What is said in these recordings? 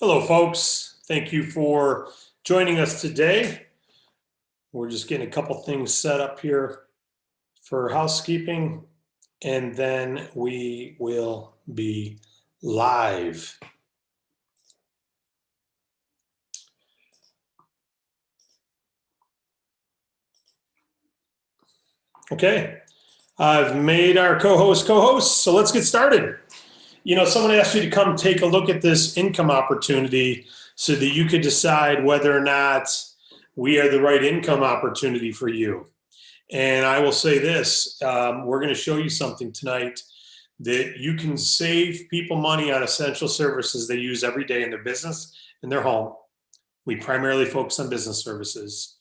Hello, folks. Thank you for joining us today. We're just getting a couple things set up here for housekeeping, and then we will be live. Okay, I've made our co-host, so let's get started. You know, someone asked you to come take a look at this income opportunity so that you could decide whether or not we are the right income opportunity for you. And I will say this, we're going to show you something tonight that you can save people money on essential services they use every day in their business and their home. We primarily focus on business services.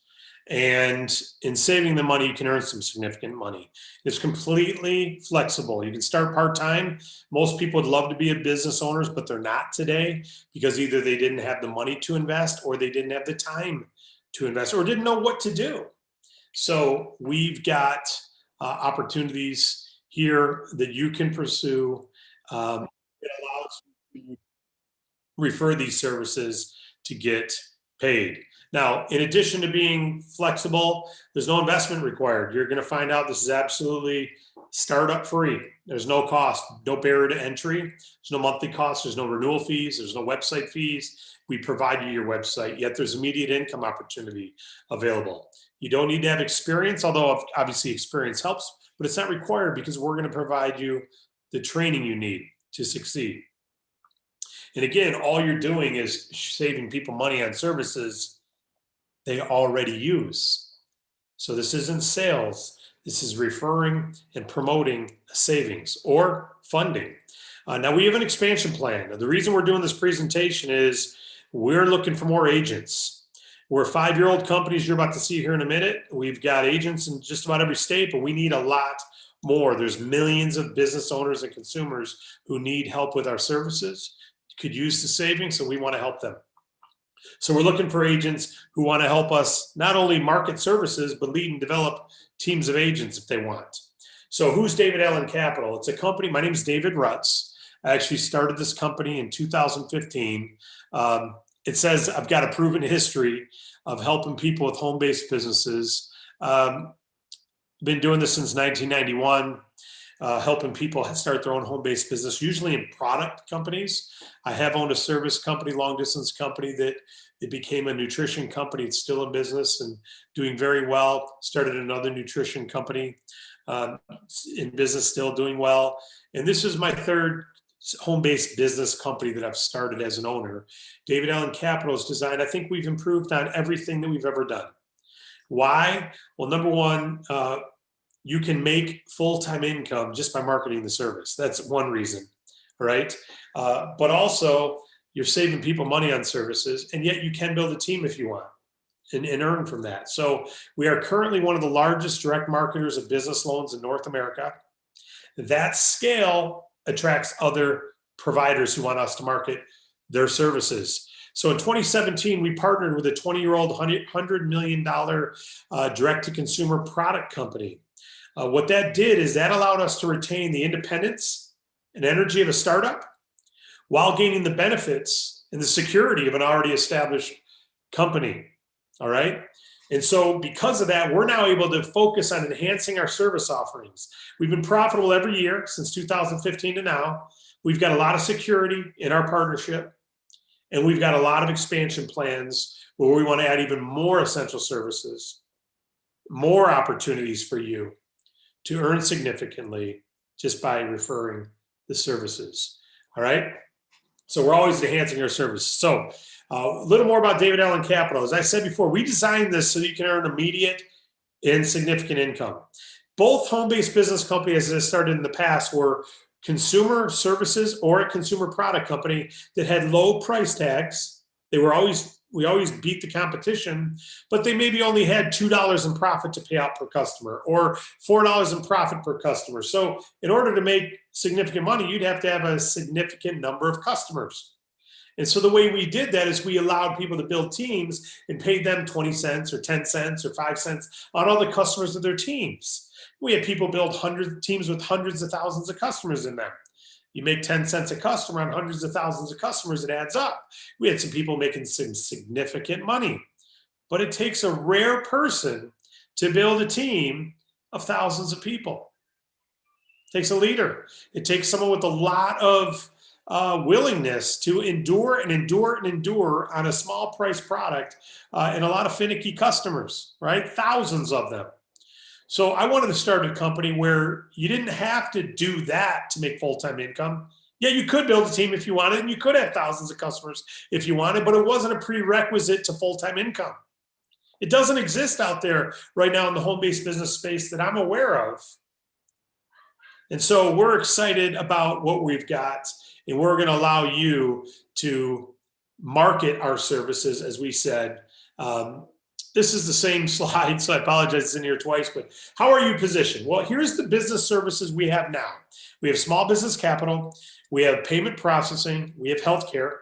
And in saving the money, you can earn some significant money. It's completely flexible. You can start part-time. Most people would love to be a business owners, but they're not today because either they didn't have the money to invest or they didn't have the time to invest or didn't know what to do. So we've got opportunities here that you can pursue. It allows you to refer these services to get paid. Now, in addition to being flexible, there's no investment required. You're going to find out this is absolutely startup free. There's no cost, no barrier to entry. There's no monthly cost. There's no renewal fees. There's no website fees. We provide you your website, yet there's immediate income opportunity available. You don't need to have experience, although obviously experience helps, but it's not required because we're going to provide you the training you need to succeed. And again, all you're doing is saving people money on services they already use. So this isn't sales. This is referring and promoting savings or funding. Now we have an expansion plan. Now, the reason we're doing this presentation is we're looking for more agents. We're a 5-year-old company, as you're about to see here in a minute. We've got agents in just about every state, but we need a lot more. There's millions of business owners and consumers who need help with our services, could use the savings, so we want to help them. So we're looking for agents who want to help us not only market services, but lead and develop teams of agents if they want. So who's David Allen Capital? It's a company. My name is David Rutz. I actually started this company in 2015. It says I've got a proven history of helping people with home-based businesses. Been doing this since 1991. Helping people start their own home-based business, usually in product companies. I have owned a service company, long-distance company, that it became a nutrition company. It's still in business and doing very well. Started another nutrition company in business, still doing well. And this is my third home-based business company that I've started as an owner. David Allen Capital is designed. I think we've improved on everything that we've ever done. Why? Well, number one, you can make full-time income just by marketing the service. That's one reason, right? But also, you're saving people money on services, and yet you can build a team if you want and earn from that. So we are currently one of the largest direct marketers of business loans in North America. That scale attracts other providers who want us to market their services. So in 2017, we partnered with a 20-year-old $100 million direct-to-consumer product company. What that did is that allowed us to retain the independence and energy of a startup while gaining the benefits and the security of an already established company. All right. And so because of that, we're now able to focus on enhancing our service offerings. We've been profitable every year since 2015 to now. We've got a lot of security in our partnership, and we've got a lot of expansion plans where we want to add even more essential services, more opportunities for you to earn significantly just by referring the services. All right. So we're always enhancing our service. So a little more about David Allen Capital. As I said before, we designed this so you can earn immediate and significant income. Both home-based business companies that started in the past were consumer services or a consumer product company that had low price tags. We always beat the competition, but they maybe only had $2 in profit to pay out per customer or $4 in profit per customer. So in order to make significant money, you'd have to have a significant number of customers. And so the way we did that is we allowed people to build teams and paid them 20 cents or 10 cents or 5 cents on all the customers of their teams. We had people build teams with hundreds of thousands of customers in them. You make 10 cents a customer on hundreds of thousands of customers, it adds up. We had some people making some significant money, but it takes a rare person to build a team of thousands of people. It takes a leader. It takes someone with a lot of willingness to endure and endure and endure on a small price product and a lot of finicky customers, right? Thousands of them. So I wanted to start a company where you didn't have to do that to make full-time income. Yeah, you could build a team if you wanted, and you could have thousands of customers if you wanted, but it wasn't a prerequisite to full-time income. It doesn't exist out there right now in the home-based business space that I'm aware of. And so we're excited about what we've got, and we're going to allow you to market our services, as we said. This is the same slide, so I apologize it's in here twice, but how are you positioned? Well, here's the business services we have now. We have small business capital, we have payment processing, we have healthcare,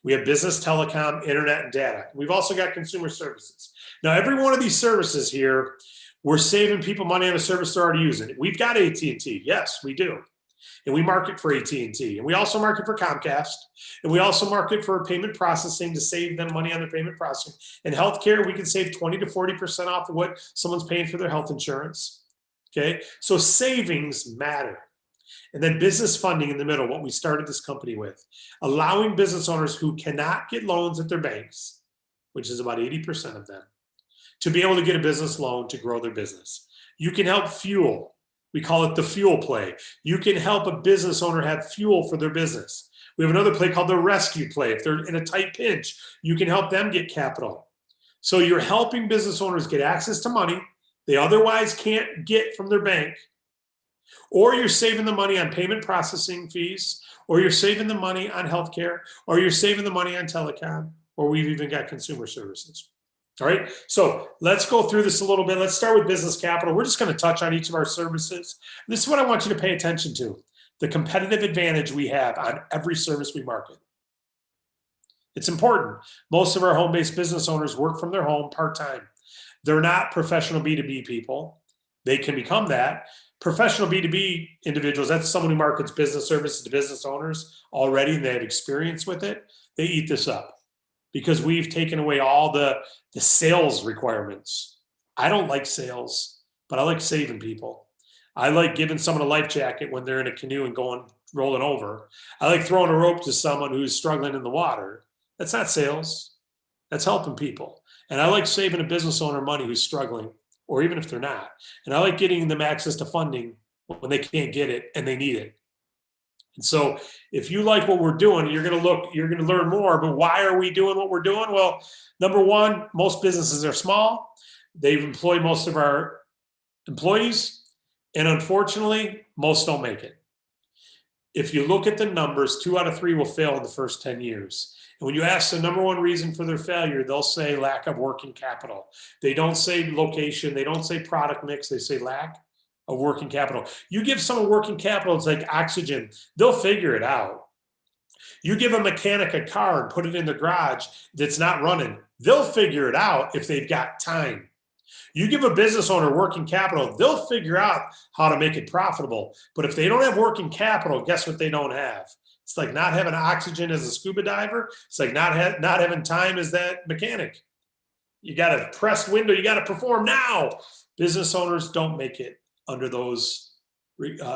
we have business telecom, internet, and data. We've also got consumer services. Now, every one of these services here, we're saving people money on a service they're already using. We've got AT&T, yes, we do. And we market for AT&T, and we also market for Comcast, and we also market for payment processing to save them money on their payment processing. In healthcare, we can save 20 to 40% off of what someone's paying for their health insurance. Okay, so savings matter. And then business funding in the middle, what we started this company with, allowing business owners who cannot get loans at their banks, which is about 80% of them, to be able to get a business loan to grow their business. You can help fuel. We call it the fuel play. You can help a business owner have fuel for their business. We have another play called the rescue play. If they're in a tight pinch, you can help them get capital. So you're helping business owners get access to money they otherwise can't get from their bank, or you're saving the money on payment processing fees, or you're saving the money on healthcare, or you're saving the money on telecom, or we've even got consumer services. All right, so let's go through this a little bit. Let's start with business capital. We're just going to touch on each of our services. This is what I want you to pay attention to, the competitive advantage we have on every service we market. It's important. Most of our home-based business owners work from their home part-time. They're not professional B2B people. They can become that. Professional B2B individuals, that's someone who markets business services to business owners already, and they have experience with it. They eat this up, because we've taken away all the sales requirements. I don't like sales, but I like saving people. I like giving someone a life jacket when they're in a canoe and rolling over. I like throwing a rope to someone who's struggling in the water. That's not sales. That's helping people. And I like saving a business owner money who's struggling, or even if they're not. And I like getting them access to funding when they can't get it and they need it. And so if you like what we're doing, you're going to learn more. But why are we doing what we're doing? Well, number one, most businesses are small. They've employed most of our employees. And unfortunately, most don't make it. If you look at the numbers, 2 out of 3 will fail in the first 10 years. And when you ask the number one reason for their failure, they'll say lack of working capital. They don't say location. They don't say product mix. They say lack of working capital. You give someone working capital, it's like oxygen. They'll figure it out. You give a mechanic a car and put it in the garage that's not running. They'll figure it out if they've got time. You give a business owner working capital, they'll figure out how to make it profitable. But if they don't have working capital, guess what they don't have? It's like not having oxygen as a scuba diver. It's like not having time as that mechanic. You got a pressed window. You got to perform now. Business owners don't make it under those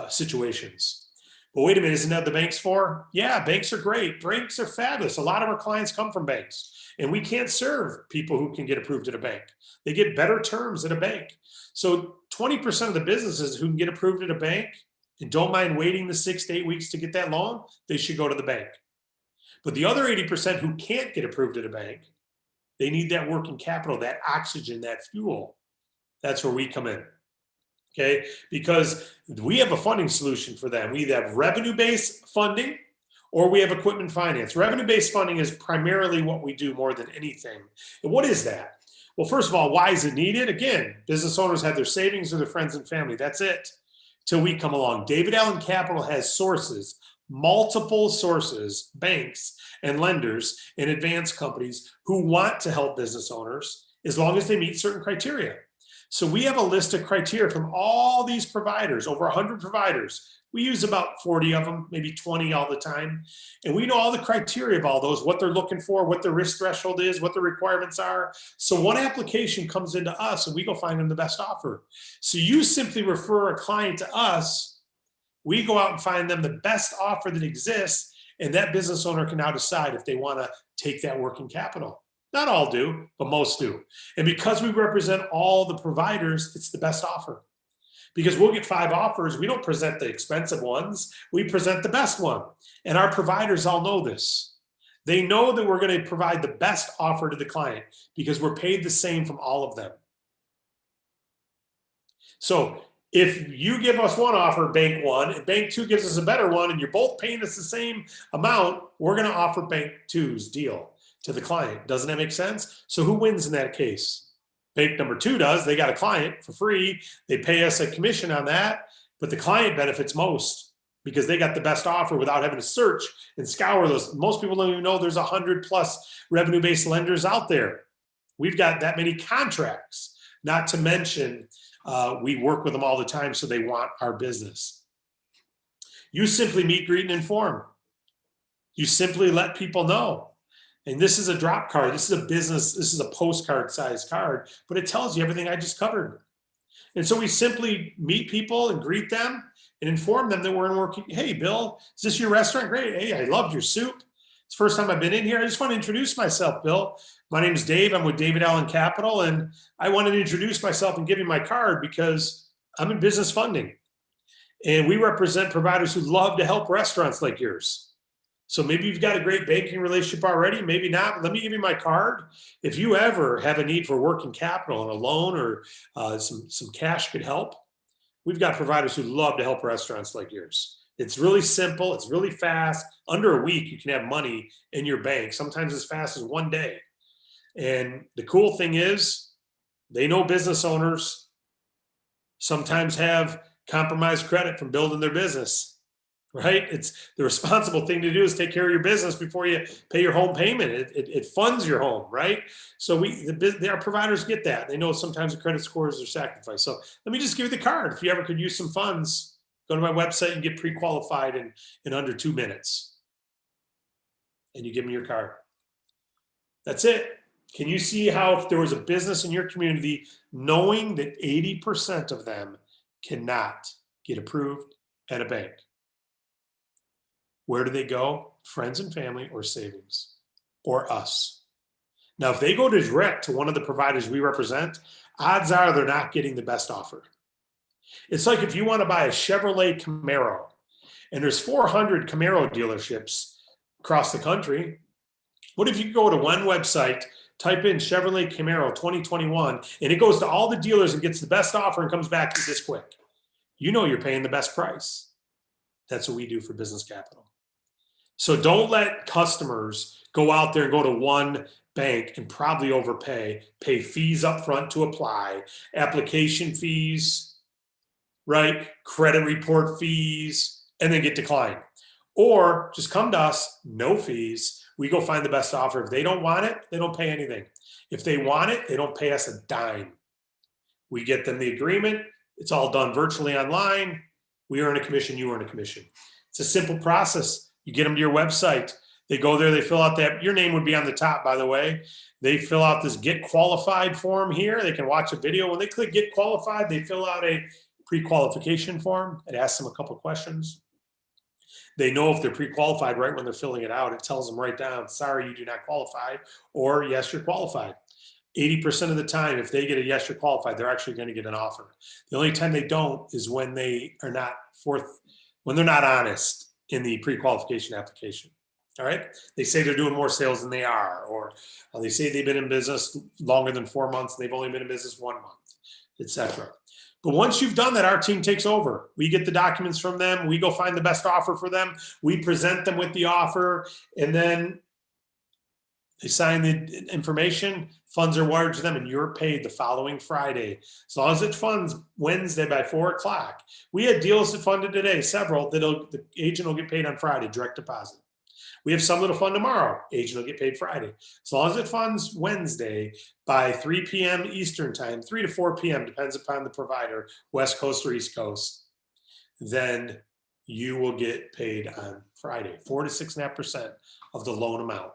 situations. But wait a minute, isn't that what the bank's for? Yeah, banks are great. Banks are fabulous. A lot of our clients come from banks, and we can't serve people who can get approved at a bank. They get better terms at a bank. So 20% of the businesses who can get approved at a bank and don't mind waiting the 6 to 8 weeks to get that loan, they should go to the bank. But the other 80% who can't get approved at a bank, they need that working capital, that oxygen, that fuel. That's where we come in. Okay, because we have a funding solution for them. We either have revenue-based funding or we have equipment finance. Revenue-based funding is primarily what we do more than anything. And what is that? Well, first of all, why is it needed? Again, business owners have their savings or their friends and family. That's it. Till we come along. David Allen Capital has sources, multiple sources, banks and lenders and advance companies who want to help business owners as long as they meet certain criteria. So we have a list of criteria from all these providers, over 100 providers. We use about 40 of them, maybe 20 all the time. And we know all the criteria of all those, what they're looking for, what the risk threshold is, what the requirements are. So one application comes into us and we go find them the best offer. So you simply refer a client to us. We go out and find them the best offer that exists. And that business owner can now decide if they want to take that working capital. Not all do, but most do. And because we represent all the providers, it's the best offer. Because we'll get 5 offers. We don't present the expensive ones. We present the best one. And our providers all know this. They know that we're going to provide the best offer to the client because we're paid the same from all of them. So if you give us one offer, bank one, and bank two gives us a better one, and you're both paying us the same amount, we're going to offer bank two's deal to the client. Doesn't that make sense? So who wins in that case? Bank number 2 does. They got a client for free. They pay us a commission on that, but the client benefits most because they got the best offer without having to search and scour those. Most people don't even know there's 100+ revenue-based lenders out there. We've got that many contracts, not to mention we work with them all the time, so they want our business. You simply meet, greet, and inform. You simply let people know. And this is a drop card. This is a business. This is a postcard size card, but it tells you everything I just covered. And so we simply meet people and greet them and inform them that we're working. Hey, Bill, is this your restaurant? Great. Hey, I loved your soup. It's the first time I've been in here. I just want to introduce myself, Bill. My name is Dave. I'm with David Allen Capital, and I wanted to introduce myself and give you my card because I'm in business funding. And we represent providers who love to help restaurants like yours. So maybe you've got a great banking relationship already, maybe not, but let me give you my card. If you ever have a need for working capital and a loan or some cash could help, we've got providers who love to help restaurants like yours. It's really simple. It's really fast. Under a week, you can have money in your bank, sometimes as fast as 1 day. And the cool thing is they know business owners sometimes have compromised credit from building their business. Right? It's the responsible thing to do is take care of your business before you pay your home payment. It funds your home, right? So our providers get that. They know sometimes the credit scores are sacrificed. So let me just give you the card. If you ever could use some funds, go to my website and get pre-qualified in under 2 minutes. And you give me your card. That's it. Can you see how if there was a business in your community, knowing that 80% of them cannot get approved at a bank? Where do they go? Friends and family or savings or us. Now, if they go to direct to one of the providers we represent, odds are they're not getting the best offer. It's like if you want to buy a Chevrolet Camaro and there's 400 Camaro dealerships across the country. What if you go to one website, type in Chevrolet Camaro 2021, and it goes to all the dealers and gets the best offer and comes back to you this quick? You know you're paying the best price. That's what we do for business capital. So don't let customers go out there and go to one bank and probably overpay, pay fees up front to apply, application fees, right? Credit report fees, and then get declined. Or just come to us, no fees. We go find the best offer. If they don't want it, they don't pay anything. If they want it, they don't pay us a dime. We get them the agreement. It's all done virtually online. We earn a commission, you earn a commission. It's a simple process. You get them to your website. They go there, they fill out that. Your name would be on the top, by the way. They fill out this Get Qualified form here. They can watch a video. When they click Get Qualified, they fill out a pre-qualification form. It asks them a couple questions. They know if they're pre-qualified right when they're filling it out. It tells them right down, sorry, you do not qualify, or yes, you're qualified. 80% of the time, if they get a yes, you're qualified, they're actually going to get an offer. The only time they don't is when they are not when they're not honest in the pre-qualification application. All right. They say they're doing more sales than they are, or they say they've been in business longer than 4 months. And they've only been in business 1 month, etc. But once you've done that, our team takes over. We get the documents from them. We go find the best offer for them. We present them with the offer, and then they sign the information. Funds are wired to them, and you're paid the following Friday. As long as it funds Wednesday by 4 o'clock. We had deals that funded today, several, that the agent will get paid on Friday, direct deposit. We have some that'll fund tomorrow. Agent will get paid Friday. As long as it funds Wednesday by 3 p.m. Eastern time, 3 to 4 p.m., depends upon the provider, West Coast or East Coast, then you will get paid on Friday, 4 to 6.5% of the loan amount.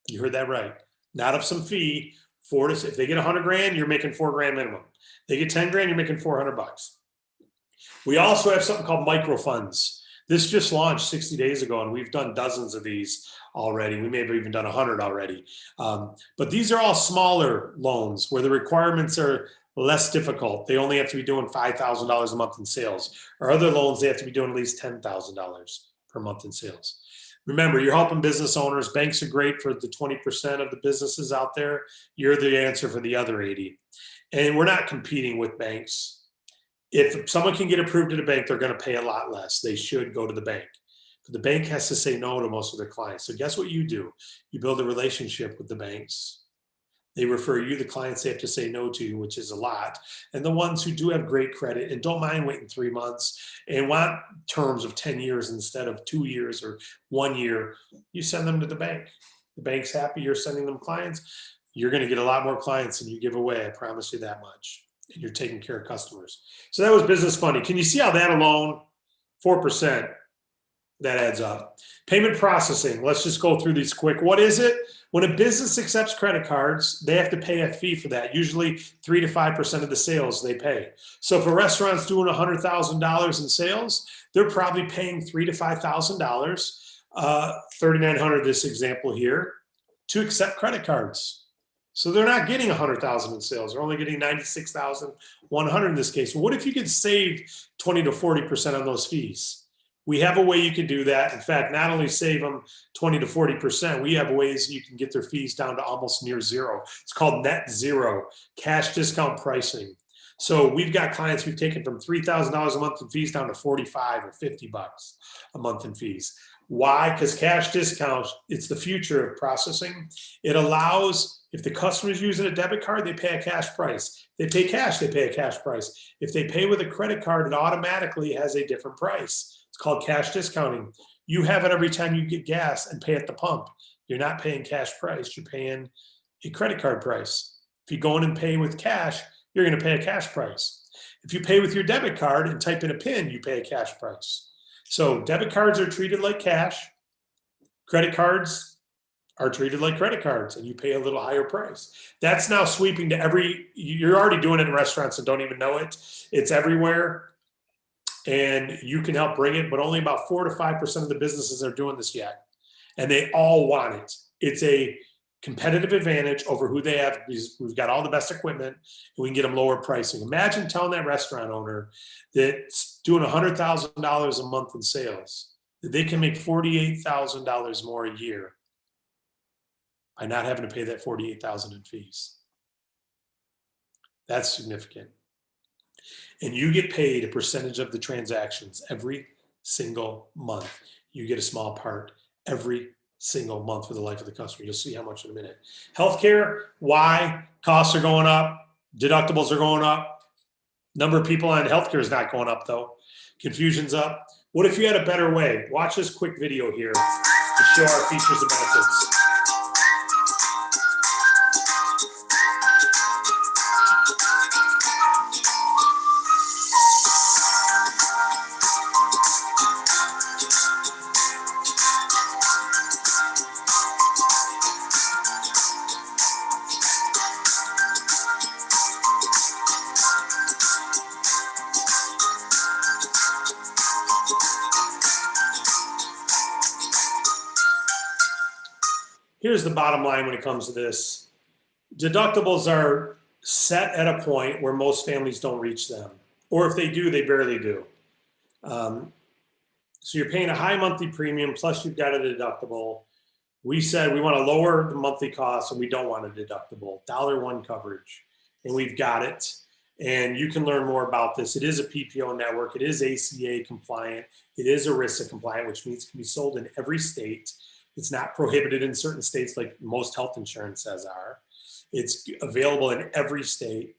You heard that right. Not of some fee. If they get 100 grand, you're making $4 grand minimum. They get 10 grand, you're making $400. We also have something called micro funds. This just launched 60 days ago, and we've done dozens of these already. We may have even done 100 already. But these are all smaller loans where the requirements are less difficult. They only have to be doing $5,000 a month in sales. Or other loans, they have to be doing at least $10,000 per month in sales. Remember, you're helping business owners. Banks are great for the 20% of the businesses out there. You're the answer for the other 80. And we're not competing with banks. If someone can get approved at a bank, they're going to pay a lot less. They should go to the bank. But the bank has to say no to most of their clients. So guess what you do? You build a relationship with the banks. They refer you the clients they have to say no to, which is a lot. And the ones who do have great credit and don't mind waiting 3 months and want terms of 10 years instead of 2 years or 1 year, you send them to the bank. The bank's happy you're sending them clients. You're going to get a lot more clients than you give away. I promise you that much. And you're taking care of customers. So that was business funding. Can you see how that alone, 4%, that adds up? Payment processing. Let's just go through these quick. What is it? When a business accepts credit cards, they have to pay a fee for that. Usually 3 to 5% of the sales they pay. So if a restaurant's doing $100,000 in sales, they're probably paying $3,000 to $5,000, $3,900 this example here, to accept credit cards. So they're not getting $100,000 in sales. They're only getting $96,100 in this case. Well, what if you could save 20 to 40% on those fees? We have a way you can do that. In fact, not only save them 20 to 40%, we have ways you can get their fees down to almost near zero. It's called net zero, cash discount pricing. So we've got clients we've taken from $3,000 a month in fees down to 45 or $50 a month in fees. Why? Because cash discount, it's the future of processing. It allows, if the customer is using a debit card, they pay a cash price. If they pay cash, they pay a cash price. If they pay with a credit card, it automatically has a different price. It's called cash discounting. You have it every time you get gas and pay at the pump. You're not paying cash price. You're paying a credit card price. If you go in and pay with cash, you're going to pay a cash price. If you pay with your debit card and type in a PIN, you pay a cash price. So debit cards are treated like cash. Credit cards are treated like credit cards, and you pay a little higher price. That's now sweeping to you're already doing it in restaurants and don't even know it. It's everywhere. And you can help bring it, but only about 4 to 5% of the businesses are doing this yet. And they all want it. It's a competitive advantage over who they have. We've got all the best equipment, and we can get them lower pricing. Imagine telling that restaurant owner that's doing $100,000 a month in sales that they can make $48,000 more a year by not having to pay that $48,000 in fees. That's significant. And you get paid a percentage of the transactions every single month. You get a small part every single month for the life of the customer. You'll see how much in a minute. Healthcare, why? Costs are going up. Deductibles are going up. Number of people on healthcare is not going up, though. Confusion's up. What if you had a better way? Watch this quick video here to show our features and benefits. Here's the bottom line when it comes to this. Deductibles are set at a point where most families don't reach them. Or if they do, they barely do. So you're paying a high monthly premium, plus you've got a deductible. We said we want to lower the monthly costs, and we don't want a deductible. $1 coverage, and we've got it. And you can learn more about this. It is a PPO network. It is ACA compliant. It is ERISA compliant, which means it can be sold in every state. It's not prohibited in certain states like most health insurances are. It's available in every state.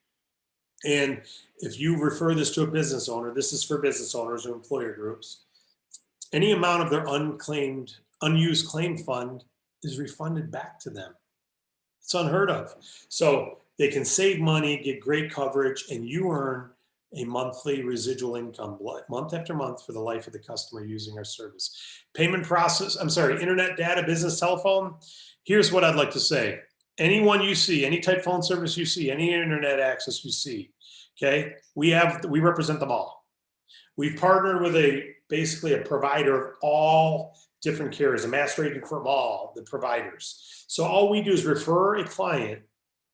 And if you refer this to a business owner, this is for business owners or employer groups. any amount of their unused claim fund is refunded back to them. It's unheard of. So they can save money, get great coverage, and you earn a monthly residual income month after month for the life of the customer using our service. Payment process, internet data, business telephone. Here's what I'd like to say. Anyone you see, any type phone service you see, any internet access you see, okay, we represent them all. We've partnered with basically a provider of all different carriers, a master agent from all the providers. So all we do is refer a client.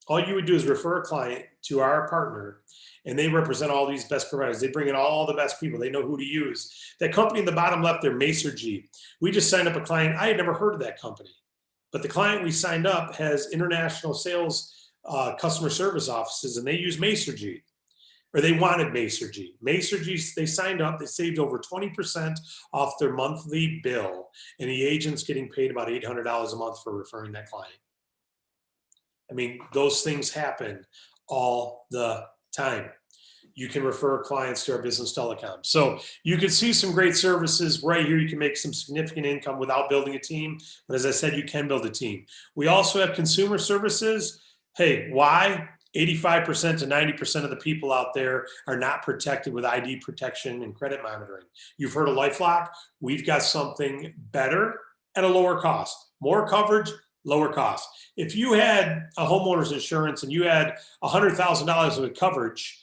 All you would do is refer a client to our partner, and they represent all these best providers. They bring in all the best people. They know who to use. That company in the bottom left there, Masergy. We just signed up a client. I had never heard of that company, but the client we signed up has international sales, customer service offices, and they use Masergy. Or they wanted Masergy. Masergy, they signed up, they saved over 20% off their monthly bill, and the agent's getting paid about $800 a month for referring that client. I mean, those things happen all the time. You can refer clients to our business telecom. So you can see some great services right here. You can make some significant income without building a team. But as I said, you can build a team. We also have consumer services. Hey, why? 85% to 90% of the people out there are not protected with ID protection and credit monitoring. You've heard of LifeLock. We've got something better at a lower cost. More coverage, lower cost. If you had a homeowner's insurance and you had $100,000 of coverage,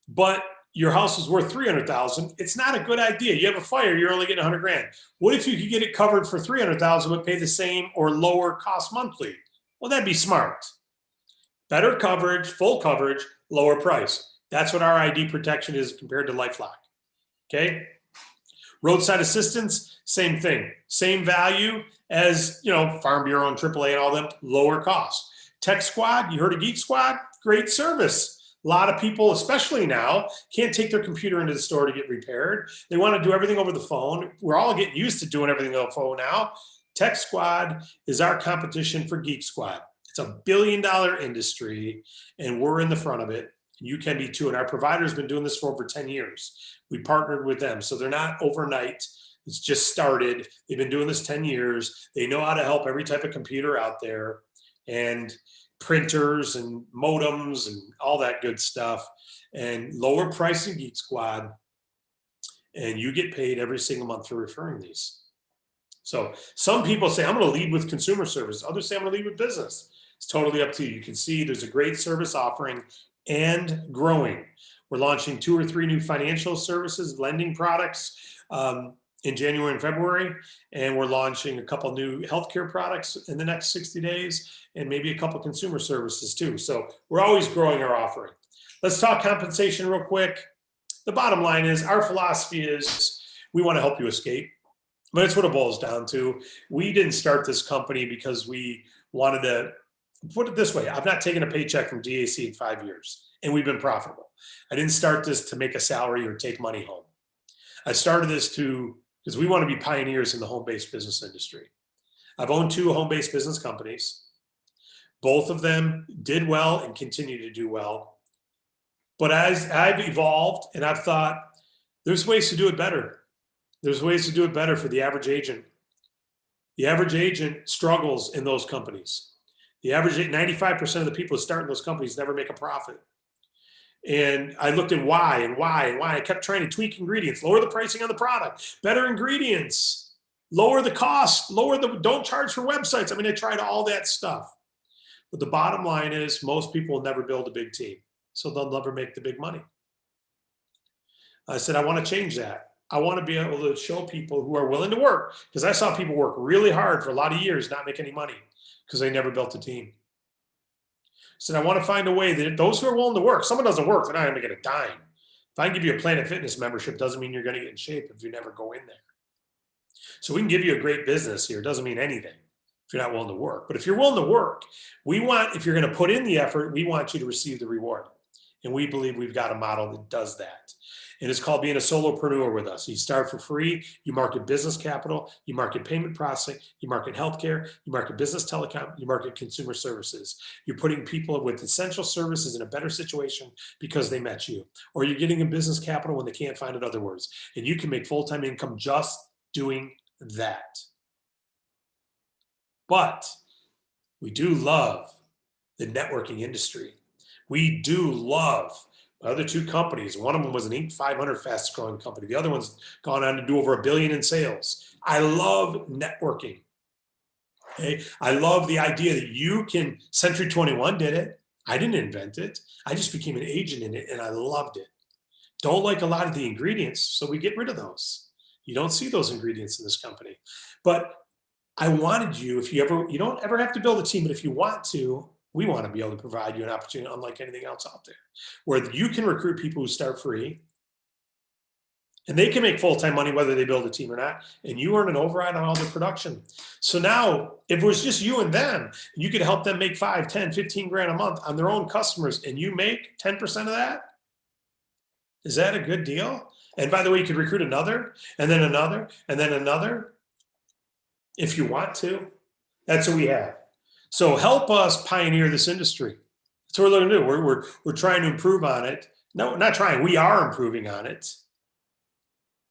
but your house is worth $300,000, it's not a good idea. You have a fire, you're only getting $100,000. What if you could get it covered for $300,000 but pay the same or lower cost monthly? Well, that'd be smart. Better coverage, full coverage, lower price. That's what our ID protection is compared to LifeLock. Okay? Roadside assistance, same thing. Same value as, Farm Bureau and AAA and all them, lower cost. Tech Squad, you heard of Geek Squad? Great service. A lot of people, especially now, can't take their computer into the store to get repaired. They want to do everything over the phone. We're all getting used to doing everything on the phone now. Tech Squad is our competition for Geek Squad. It's a $1 billion industry, and we're in the front of it. You can be too. And our provider's been doing this for over 10 years. We partnered with them. So they're not overnight. It's just started. They've been doing this 10 years. They know how to help every type of computer out there, and printers and modems and all that good stuff, and lower price than Geek Squad. And you get paid every single month for referring these. So some people say, I'm going to lead with consumer service. Others say, I'm going to lead with business. It's totally up to you. You can see there's a great service offering and growing. We're launching 2 or 3 new financial services, lending products in January and February. And we're launching a couple new healthcare products in the next 60 days, and maybe a couple consumer services too. So we're always growing our offering. Let's talk compensation real quick. The bottom line is our philosophy is we want to help you escape. But it's what it boils down to. We didn't start this company because we wanted to, put it this way, I've not taken a paycheck from DAC in 5 years, and we've been profitable. I didn't start this to make a salary or take money home. I started this because we want to be pioneers in the home-based business industry. I've owned 2 home-based business companies. Both of them did well and continue to do well. But as I've evolved and I've thought, there's ways to do it better. There's ways to do it better for the average agent. The average agent struggles in those companies. The average 95% of the people who start in those companies never make a profit. And I looked at why and why and why. I kept trying to tweak ingredients, lower the pricing on the product, better ingredients, lower the cost, don't charge for websites. I mean, I tried all that stuff. But the bottom line is most people will never build a big team, so they'll never make the big money. I said, I want to change that. I want to be able to show people who are willing to work, because I saw people work really hard for a lot of years, not make any money because they never built a team. So I want to find a way that those who are willing to work, someone doesn't work, they're not going to get a dime. If I give you a Planet Fitness membership, doesn't mean you're going to get in shape if you never go in there. So we can give you a great business here. It doesn't mean anything if you're not willing to work. But if you're willing to work, if you're going to put in the effort, we want you to receive the reward. And we believe we've got a model that does that. And it's called being a solopreneur with us. You start for free, you market business capital, you market payment processing, you market healthcare, you market business telecom, you market consumer services. You're putting people with essential services in a better situation because they met you. Or you're getting a business capital when they can't find it otherwise. And you can make full-time income just doing that. But we do love the networking industry. We do love other two companies. One of them was an Inc. 500 fastest growing company. The other one's gone on to do over $1 billion in sales. I love networking. Okay? I love the idea that you can, Century 21 did it. I didn't invent it. I just became an agent in it and I loved it. Don't like a lot of the ingredients, so we get rid of those. You don't see those ingredients in this company. But I wanted you, you don't ever have to build a team, but if you want to, we want to be able to provide you an opportunity unlike anything else out there, where you can recruit people who start free and they can make full-time money whether they build a team or not, and you earn an override on all their production. So now, if it was just you and them, you could help them make 5, 10, 15 grand a month on their own customers, and you make 10% of that. Is that a good deal? And by the way, you could recruit another, and then another, and then another, if you want to. That's what we have. So help us pioneer this industry. That's what we're looking to do. We're trying to improve on it. No, not trying. We are improving on it.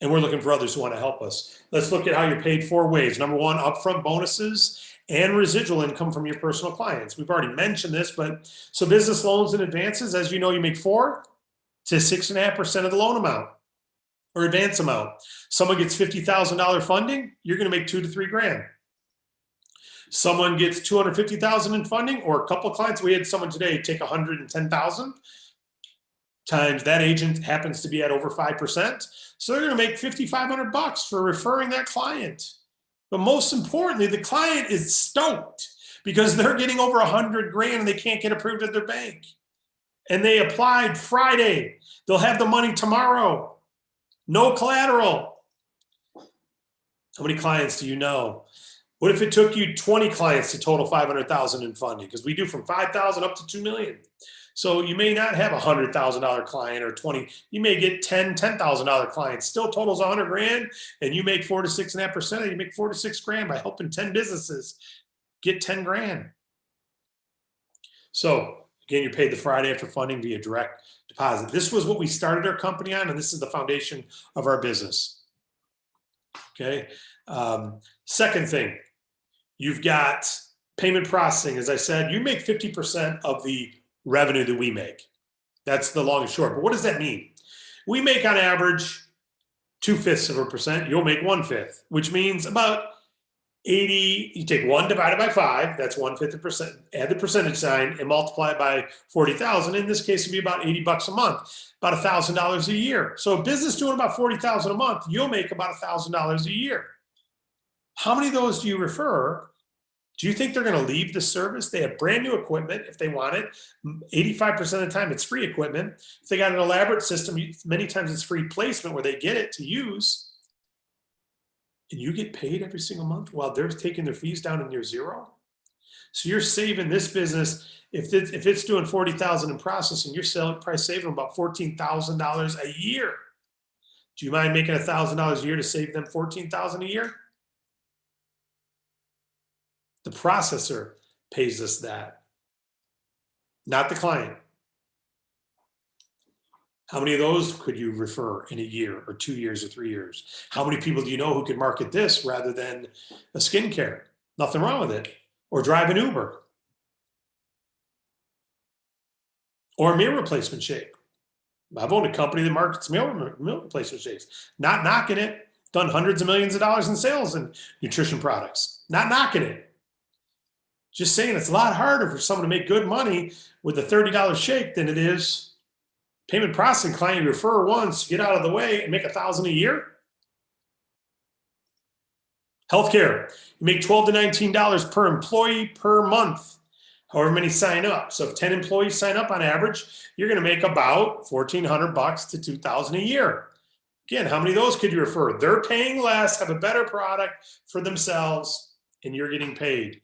And we're looking for others who want to help us. Let's look at how you're paid 4 ways. Number 1, upfront bonuses and residual income from your personal clients. We've already mentioned this, but so business loans and advances, as you know, you make 4 to 6.5% of the loan amount or advance amount. Someone gets $50,000 funding, you're going to make 2 to 3 grand. Someone gets $250,000 in funding, or a couple of clients. We had someone today take $110,000 times that agent happens to be at over 5%. So they're going to make $5,500 for referring that client. But most importantly, the client is stoked because they're getting over 100 grand and they can't get approved at their bank. And they applied Friday. They'll have the money tomorrow. No collateral. How many clients do you know? What if it took you 20 clients to total 500,000 in funding? Because we do from 5,000 up to 2 million. So you may not have a $100,000 client or 20. You may get $10,000 clients. Still totals 100 grand, and you make 4 to 6.5%. You make 4 to 6 grand by helping 10 businesses get 10 grand. So again, you're paid the Friday after funding via direct deposit. This was what we started our company on, and this is the foundation of our business. Okay. Second thing, you've got payment processing. As I said, you make 50% of the revenue that we make. That's the long and short. But what does that mean? We make on average 0.2%. You'll make 1/5, which means about 80. You take 1 divided by 5. That's 1/5%. Add the percentage sign and multiply it by 40,000. In this case, it'd be about $80 a month, about $1,000 a year. So a business doing about 40,000 a month, you'll make about $1,000 a year. How many of those do you refer? Do you think they're going to leave the service? They have brand new equipment if they want it. 85% of the time, it's free equipment. If they got an elaborate system, many times it's free placement where they get it to use. And you get paid every single month while they're taking their fees down and you're zero. So you're saving this business. If it's doing 40,000 in processing, you're probably saving about $14,000 a year. Do you mind making $1,000 a year to save them $14,000 a year? The processor pays us that, not the client. How many of those could you refer in a year or 2 years or 3 years? How many people do you know who could market this rather than a skincare? Nothing wrong with it. Or drive an Uber. Or meal replacement shake. I've owned a company that markets meal replacement shakes. Not knocking it. Done hundreds of millions of dollars in sales in nutrition products. Not knocking it. Just saying it's a lot harder for someone to make good money with a $30 shake than it is payment processing client you refer once, get out of the way, and make $1,000 a year. Healthcare, you make $12 to $19 per employee per month, however many sign up. So if 10 employees sign up on average, you're going to make about $1,400 to $2,000 a year. Again, how many of those could you refer? They're paying less, have a better product for themselves, and you're getting paid.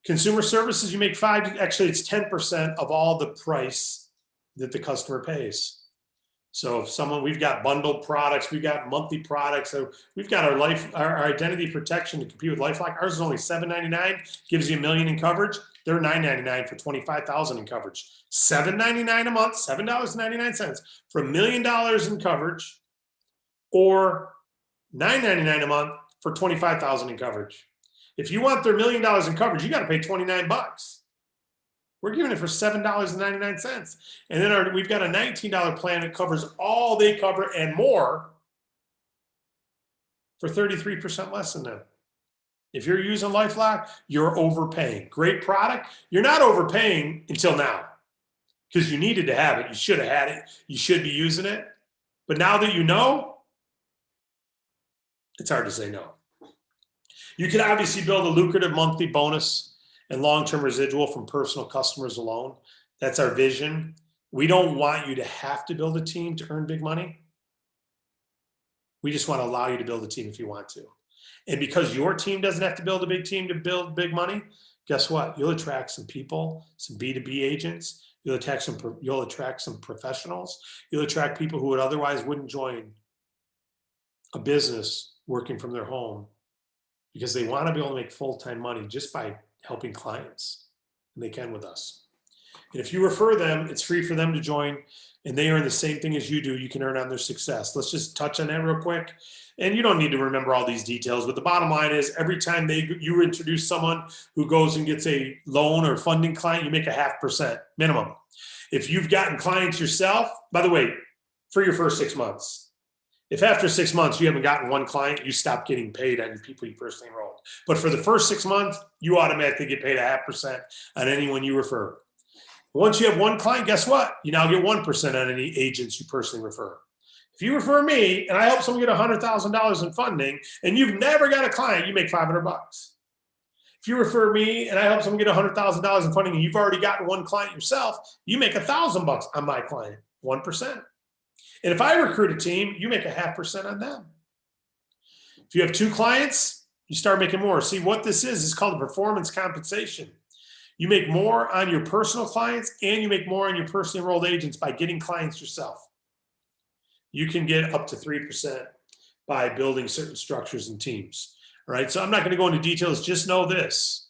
Consumer services, you make 5, actually it's 10% of all the price that the customer pays. So if someone, we've got bundled products, we've got monthly products, so we've got our identity protection to compete with LifeLock. Ours is only $7.99, gives you $1 million in coverage. They're $9.99 for $25,000 in coverage. $7.99 a month, $7.99 for $1 million in coverage, or $9.99 a month for $25,000 in coverage. If you want their $1 million in coverage, you got to pay $29. We're giving it for $7.99. And then we've got a $19 plan that covers all they cover and more for 33% less than that. If you're using LifeLock, you're overpaying. Great product. You're not overpaying until now because you needed to have it. You should have had it. You should be using it. But now that you know, it's hard to say no. You can obviously build a lucrative monthly bonus and long-term residual from personal customers alone. That's our vision. We don't want you to have to build a team to earn big money. We just want to allow you to build a team if you want to. And because your team doesn't have to build a big team to build big money, guess what? You'll attract some people, some B2B agents. You'll attract some professionals. You'll attract people who would otherwise wouldn't join a business working from their home because they want to be able to make full-time money just by helping clients, and they can with us. And if you refer them, it's free for them to join, and they earn the same thing as you do. You can earn on their success. Let's just touch on that real quick. And you don't need to remember all these details, but the bottom line is every time you introduce someone who goes and gets a loan or funding client, you make 0.5% minimum. If you've gotten clients yourself, by the way, for your first 6 months, if after 6 months you haven't gotten one client, you stop getting paid on people you personally enrolled. But for the first 6 months, you automatically get paid 0.5% on anyone you refer. Once you have one client, guess what? You now get 1% on any agents you personally refer. If you refer me and I help someone get $100,000 in funding and you've never got a client, you make $500. If you refer me and I help someone get $100,000 in funding and you've already gotten one client yourself, you make $1,000 on my client, 1%. And if I recruit a team, you make 0.5% on them. If you have 2 clients, you start making more. See, what this is called a performance compensation. You make more on your personal clients and you make more on your personally enrolled agents by getting clients yourself. You can get up to 3% by building certain structures and teams. All right, so I'm not going to go into details. Just know this.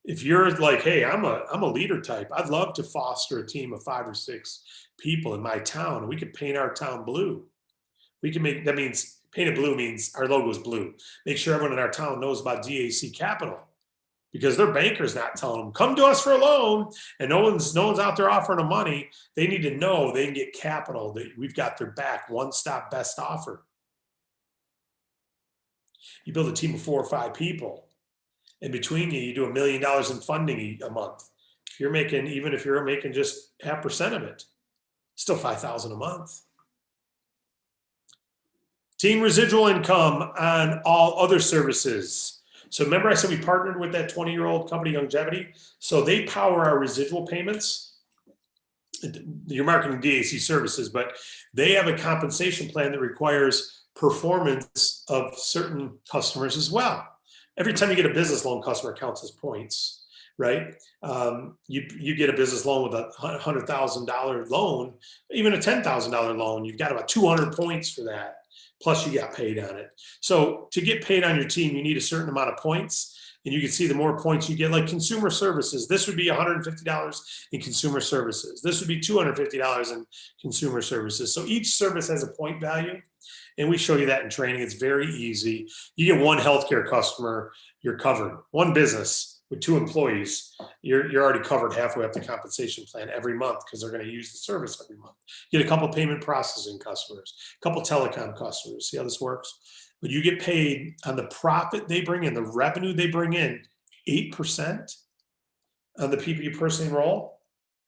If you're like, hey, I'm a leader type, I'd love to foster a team of 5 or 6 people in my town, and we could paint our town blue. We can make, that means painted blue means our logo is blue. Make sure everyone in our town knows about DAC Capital because their banker's not telling them, come to us for a loan, and no one's out there offering them money. They need to know they can get capital, that we've got their back, one-stop best offer. You build a team of 4 or 5 people. And between you, you do $1 million in funding a month. If you're making, even if you're making just 0.5% of it, still $5,000 a month. Team residual income on all other services. So remember I said we partnered with that 20-year-old company, Longevity. So they power our residual payments. You're marketing DAC services, but they have a compensation plan that requires performance of certain customers as well. Every time you get a business loan, customer counts as points, right? You get a business loan with a $100,000 loan, even a $10,000 loan, you've got about 200 points for that. Plus you got paid on it. So to get paid on your team, you need a certain amount of points. And you can see the more points you get, like consumer services, this would be $150 in consumer services. This would be $250 in consumer services. So each service has a point value. And we show you that in training. It's very easy. You get one healthcare customer, you're covered. One business with 2 employees, you're already covered halfway up the compensation plan every month because they're going to use the service every month. You get a couple payment processing customers, a couple telecom customers. See how this works? But you get paid on the profit they bring in, the revenue they bring in, 8% on the people you personally enroll.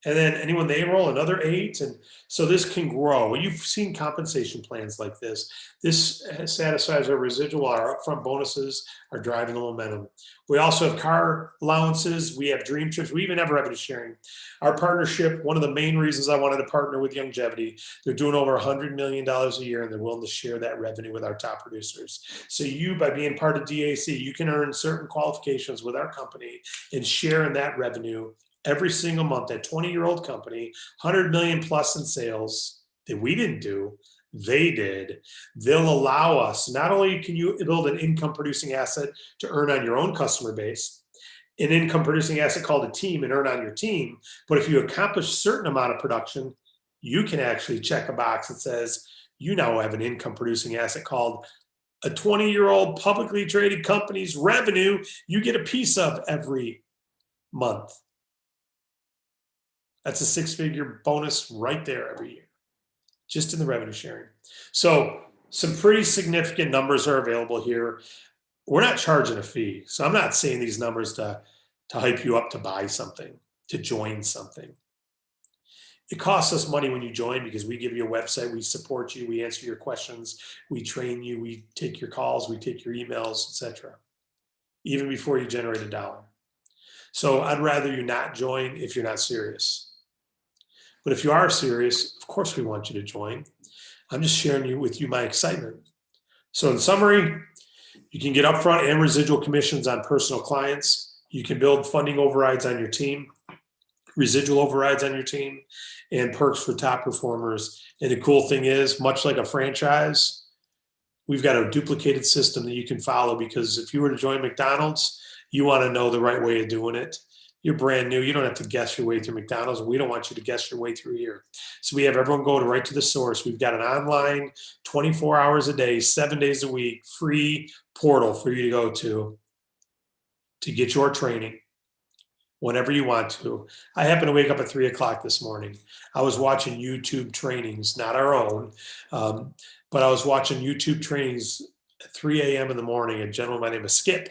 And then anyone they enroll, another 8. And so this can grow. You've seen compensation plans like this. This satisfies our residual, our upfront bonuses are driving the momentum. We also have car allowances. We have dream trips. We even have revenue sharing. Our partnership, one of the main reasons I wanted to partner with Longevity, they're doing over $100 million a year and they're willing to share that revenue with our top producers. So you, by being part of DAC, you can earn certain qualifications with our company and share in that revenue every single month. That 20-year-old company, 100 million plus in sales, that we didn't do, they did. They'll allow us, not only can you build an income producing asset to earn on your own customer base, an income producing asset called a team and earn on your team, but if you accomplish a certain amount of production, you can actually check a box that says you now have an income producing asset called a 20-year-old publicly traded company's revenue you get a piece of every month. That's a six-figure bonus right there every year, just in the revenue sharing. So some pretty significant numbers are available here. We're not charging a fee. So I'm not saying these numbers to hype you up to buy something, to join something. It costs us money when you join because we give you a website, we support you, we answer your questions, we train you, we take your calls, we take your emails, etc. Even before you generate a dollar. So I'd rather you not join if you're not serious. But if you are serious, of course we want you to join. I'm just sharing with you my excitement. So in summary, you can get upfront and residual commissions on personal clients. You can build funding overrides on your team, residual overrides on your team, and perks for top performers. And the cool thing is, much like a franchise, we've got a duplicated system that you can follow, because if you were to join McDonald's, you want to know the right way of doing it. You're brand new. You don't have to guess your way through McDonald's. We don't want you to guess your way through here. So we have everyone go right to the source. We've got an online 24 hours a day, 7 days a week, free portal for you to go to get your training whenever you want to. I happen to wake up at 3 o'clock this morning. I was watching YouTube trainings, not our own, but I was watching YouTube trainings at 3 a.m. in the morning. A gentleman by the name of Skip,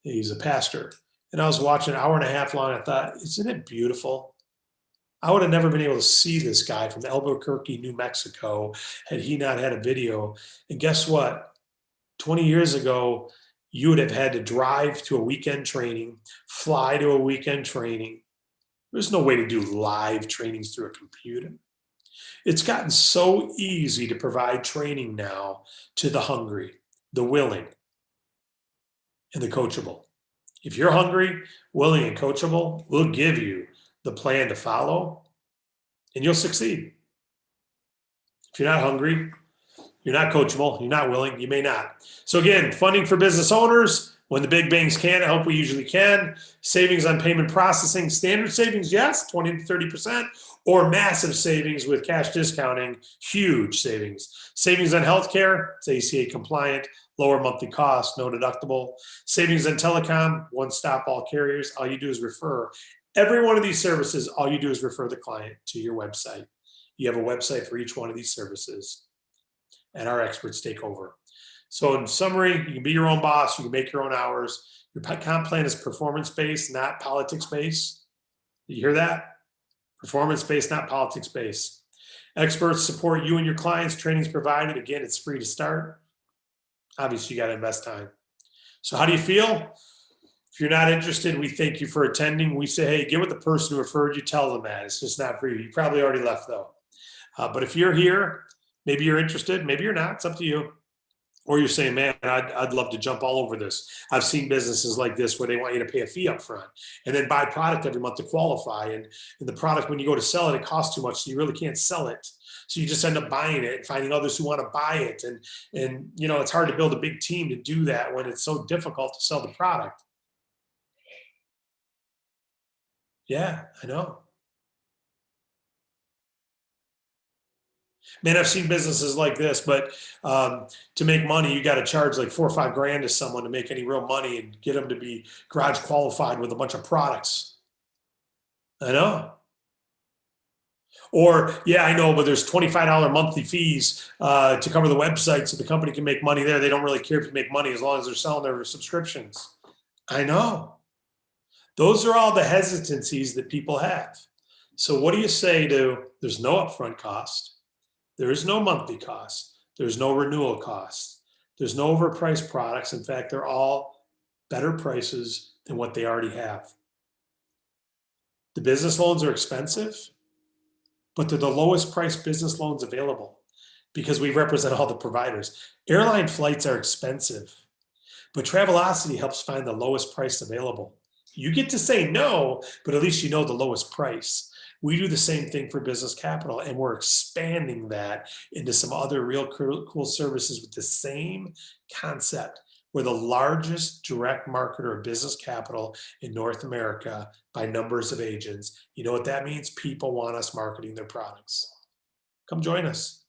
he's a pastor. And I was watching an hour and a half long. I thought, isn't it beautiful? I would have never been able to see this guy from Albuquerque, New Mexico, had he not had a video. And guess what? 20 years ago, you would have had to drive to a weekend training, fly to a weekend training. There's no way to do live trainings through a computer. It's gotten so easy to provide training now to the hungry, the willing, and the coachable. If you're hungry, willing, and coachable, we'll give you the plan to follow, and you'll succeed. If you're not hungry, you're not coachable, you're not willing, you may not. So again, funding for business owners, when the big banks can, I hope we usually can. Savings on payment processing, standard savings, yes, 20 to 30%, or massive savings with cash discounting, huge savings. Savings on healthcare, it's ACA compliant, lower monthly cost, no deductible. Savings on telecom, one stop, all carriers. All you do is refer. Every one of these services, all you do is refer the client to your website. You have a website for each one of these services, and our experts take over. So in summary, you can be your own boss, you can make your own hours. Your comp plan is performance-based, not politics-based. You hear that? Performance-based, not politics-based. Experts support you and your clients. Training's provided. Again, it's free to start. Obviously, you got to invest time. So how do you feel? If you're not interested, we thank you for attending. We say, hey, get with the person who referred you, tell them that. It's just not for you. You probably already left, though. But if you're here, maybe you're interested, maybe you're not. It's up to you. Or you're saying, man, I'd love to jump all over this. I've seen businesses like this where they want you to pay a fee up front and then buy product every month to qualify. And the product, when you go to sell it, it costs too much, so you really can't sell it. So you just end up buying it and finding others who want to buy it. And you know, it's hard to build a big team to do that when it's so difficult to sell the product. Yeah, I know. Man, I've seen businesses like this, but to make money, you got to charge like $4 or $5 grand to someone to make any real money and get them to be garage qualified with a bunch of products. I know. Or, yeah, I know, but there's $25 monthly fees to cover the website so the company can make money there. They don't really care if you make money as long as they're selling their subscriptions. I know. Those are all the hesitancies that people have. So what do you say to, there's no upfront cost. There is no monthly cost. There's no renewal cost. There's no overpriced products. In fact, they're all better prices than what they already have. The business loans are expensive, but they're the lowest priced business loans available because we represent all the providers. Airline flights are expensive, but Travelocity helps find the lowest price available. You get to say no, but at least you know the lowest price. We do the same thing for business capital, and we're expanding that into some other real cool services with the same concept. We're the largest direct marketer of business capital in North America by numbers of agents. You know what that means? People want us marketing their products. Come join us.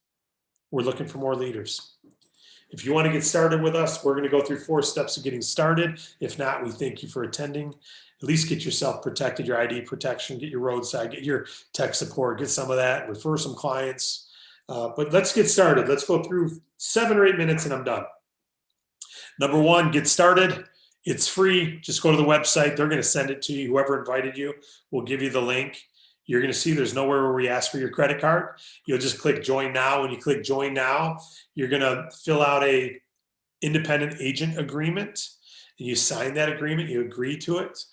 We're looking for more leaders. If you want to get started with us, we're going to go through 4 steps of getting started. If not, we thank you for attending. At least get yourself protected, your ID protection, get your roadside, get your tech support, get some of that, refer some clients. But let's get started. Let's go through 7 or 8 minutes and I'm done. Number 1, get started. It's free. Just go to the website. They're going to send it to you. Whoever invited you will give you the link. You're going to see there's nowhere where we ask for your credit card. You'll just click join now. When you click join now, you're going to fill out a independent agent agreement. And you sign that agreement. You agree to it.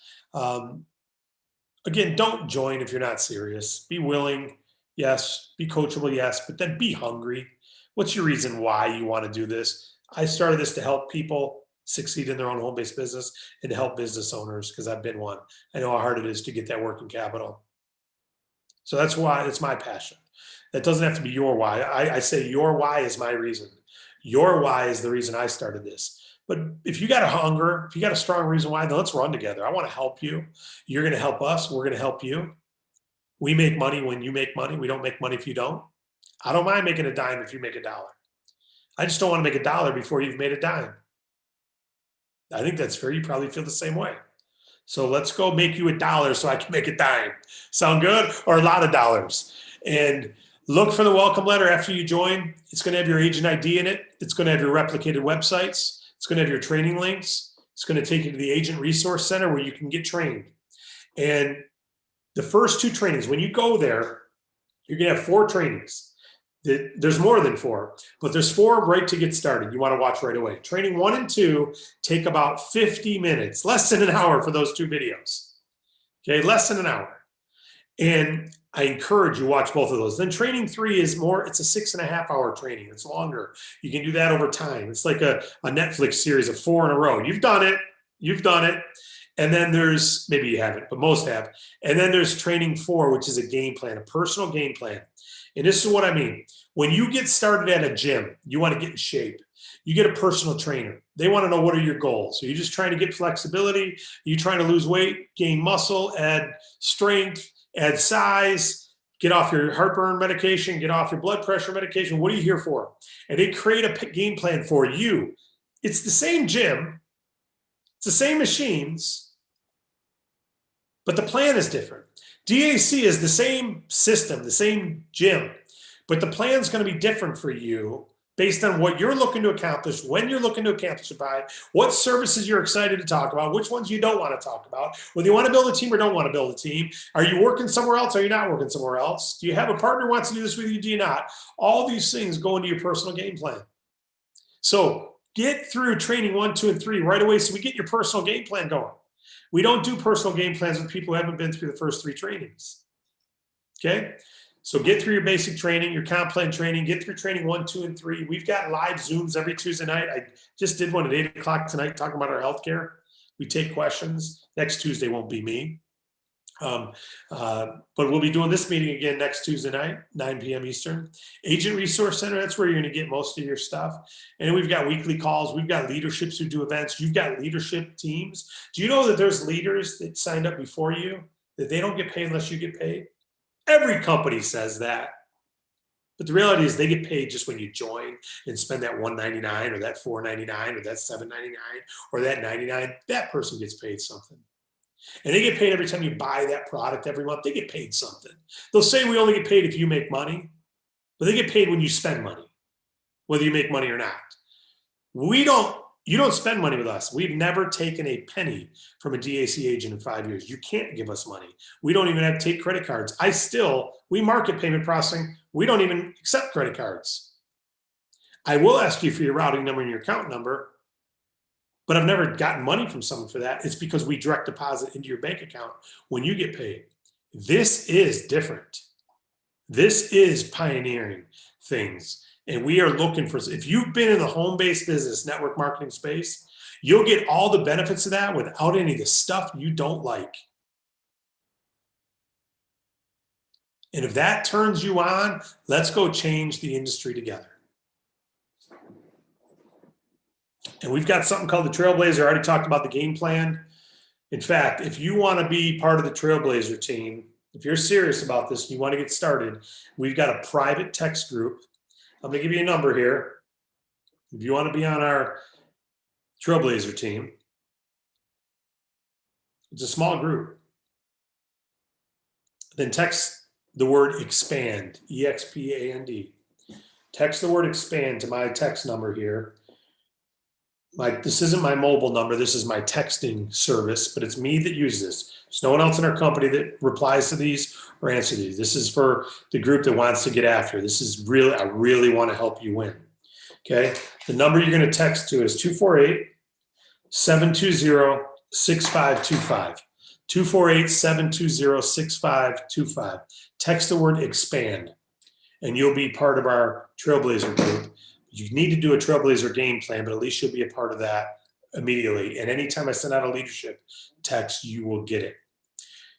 Again, don't join if you're not serious. Be willing, yes. Be coachable, yes. But then be hungry. What's your reason why you want to do this? I started this to help people succeed in their own home-based business and to help business owners because I've been one. I know how hard it is to get that working capital. So that's why it's my passion. That doesn't have to be your why. I say your why is my reason. Your why is the reason I started this. But if you got a hunger, if you got a strong reason why, then let's run together. I want to help you. You're going to help us. We're going to help you. We make money when you make money. We don't make money if you don't. I don't mind making a dime if you make $1. I just don't want to make $1 before you've made a dime. I think that's fair. You probably feel the same way. So let's go make you $1 so I can make a dime. Sound good? Or a lot of dollars. And look for the welcome letter after you join. It's going to have your agent ID in it. It's going to have your replicated websites. It's going to have your training links. It's going to take you to the Agent Resource Center where you can get trained. And the first 2 trainings, when you go there, you're going to have 4 trainings. There's more than 4, but there's 4 right to get started. You want to watch right away. Training 1 and 2 take about 50 minutes, less than an hour for those 2 videos. Okay, less than an hour. And I encourage you to watch both of those. Then training 3 is more, it's a 6.5-hour training. It's longer. You can do that over time. It's like a Netflix series of 4 in a row. You've done it. You've done it. And then there's, maybe you haven't, but most have. And then there's training 4, which is a game plan, a personal game plan. And this is what I mean. When you get started at a gym, you want to get in shape. You get a personal trainer. They want to know what are your goals. Are you just trying to get flexibility? Are you trying to lose weight, gain muscle, add strength, add size, get off your heartburn medication, get off your blood pressure medication? What are you here for? And they create a game plan for you. It's the same gym. It's the same machines, but the plan is different. DAC is the same system, the same gym, but the plan is going to be different for you based on what you're looking to accomplish, when you're looking to accomplish it by, what services you're excited to talk about, which ones you don't want to talk about, whether you want to build a team or don't want to build a team. Are you working somewhere else? Are you not working somewhere else? Do you have a partner who wants to do this with you? Do you not? All these things go into your personal game plan. So get through training 1, 2, and 3 right away so we get your personal game plan going. We don't do personal game plans with people who haven't been through the first 3 trainings. Okay? So get through your basic training, your comp plan training, get through training 1, 2, and 3. We've got live Zooms every Tuesday night. I just did one at 8 o'clock tonight talking about our healthcare. We take questions. Next Tuesday won't be me. But we'll be doing this meeting again next Tuesday night, 9 p.m. Eastern. Agent Resource Center, that's where you're going to get most of your stuff. And we've got weekly calls. We've got leaderships who do events. You've got leadership teams. Do you know that there's leaders that signed up before you, that they don't get paid unless you get paid? Every company says that. But the reality is they get paid just when you join and spend that $199 or that $499 or that $799 or that $99. That person gets paid something. And they get paid every time you buy that product every month. They get paid something. They'll say we only get paid if you make money, but they get paid when you spend money, whether you make money or not. You don't spend money with us. We've never taken a penny from a DAC agent in 5 years. You can't give us money. We don't even have to take credit cards. We market payment processing. We don't even accept credit cards. I will ask you for your routing number and your account number, but I've never gotten money from someone for that. It's because we direct deposit into your bank account when you get paid. This is different. This is pioneering things. And we are looking for, if you've been in the home-based business network marketing space, you'll get all the benefits of that without any of the stuff you don't like. And if that turns you on, let's go change the industry together. And we've got something called the Trailblazer. I already talked about the game plan. In fact, if you want to be part of the Trailblazer team, if you're serious about this and you want to get started, we've got a private text group. I'm going to give you a number here. If you want to be on our Trailblazer team, it's a small group. Then text the word expand, E-X-P-A-N-D. Text the word expand to my text number here. This isn't my mobile number. This is my texting service, but it's me that uses this. There's no one else in our company that replies to these or answers these. This is for the group that wants to get after. This is really, I really want to help you win. Okay. The number you're going to text to is 248-720-6525. 248-720-6525. Text the word expand, and you'll be part of our Trailblazer group. You need to do a Trailblazer game plan, but at least you'll be a part of that immediately. And anytime I send out a leadership text, you will get it.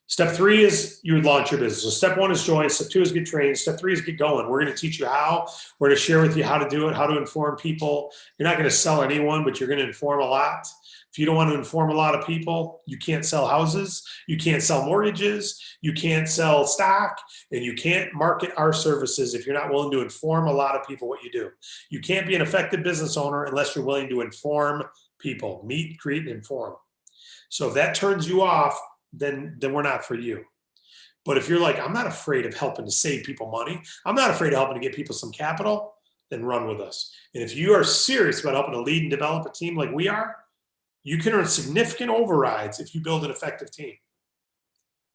Step 3 is you would launch your business. So step 1 is join. Step 2 is get trained. Step 3 is get going. We're going to teach you how. We're going to share with you how to do it, how to inform people. You're not going to sell anyone, but you're going to inform a lot. If you don't want to inform a lot of people, you can't sell houses, you can't sell mortgages, you can't sell stock, and you can't market our services if you're not willing to inform a lot of people what you do. You can't be an effective business owner unless you're willing to inform people. Meet, create, and inform. So if that turns you off, then we're not for you. But if you're like, I'm not afraid of helping to save people money, I'm not afraid of helping to get people some capital, then run with us. And if you are serious about helping to lead and develop a team like we are, you can earn significant overrides if you build an effective team.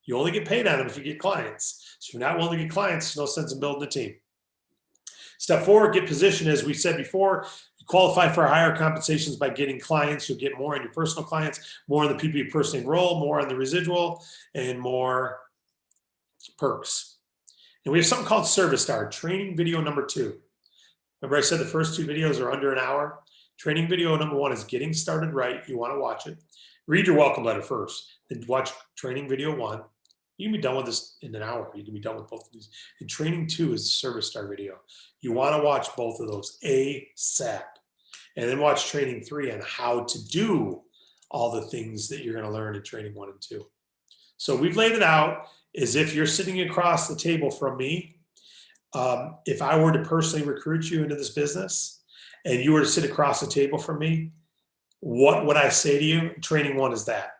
You only get paid on them if you get clients. So if you're not willing to get clients, there's no sense in building a team. Step 4, get positioned. As we said before, you qualify for higher compensations by getting clients. You'll get more in your personal clients, more on the people you personally enroll, more on the residual, and more perks. And we have something called Service Star, training video number 2. Remember I said the first 2 videos are under an hour? Training video number 1 is getting started right. You want to watch it. Read your welcome letter first. Then watch training video 1. You can be done with this in an hour. You can be done with both of these. And training 2 is the Service Star video. You want to watch both of those ASAP. And then watch training 3 on how to do all the things that you're going to learn in training 1 and 2. So we've laid it out as if you're sitting across the table from me. If I were to personally recruit you into this business, and you were to sit across the table from me, what would I say to you? Training 1 is that.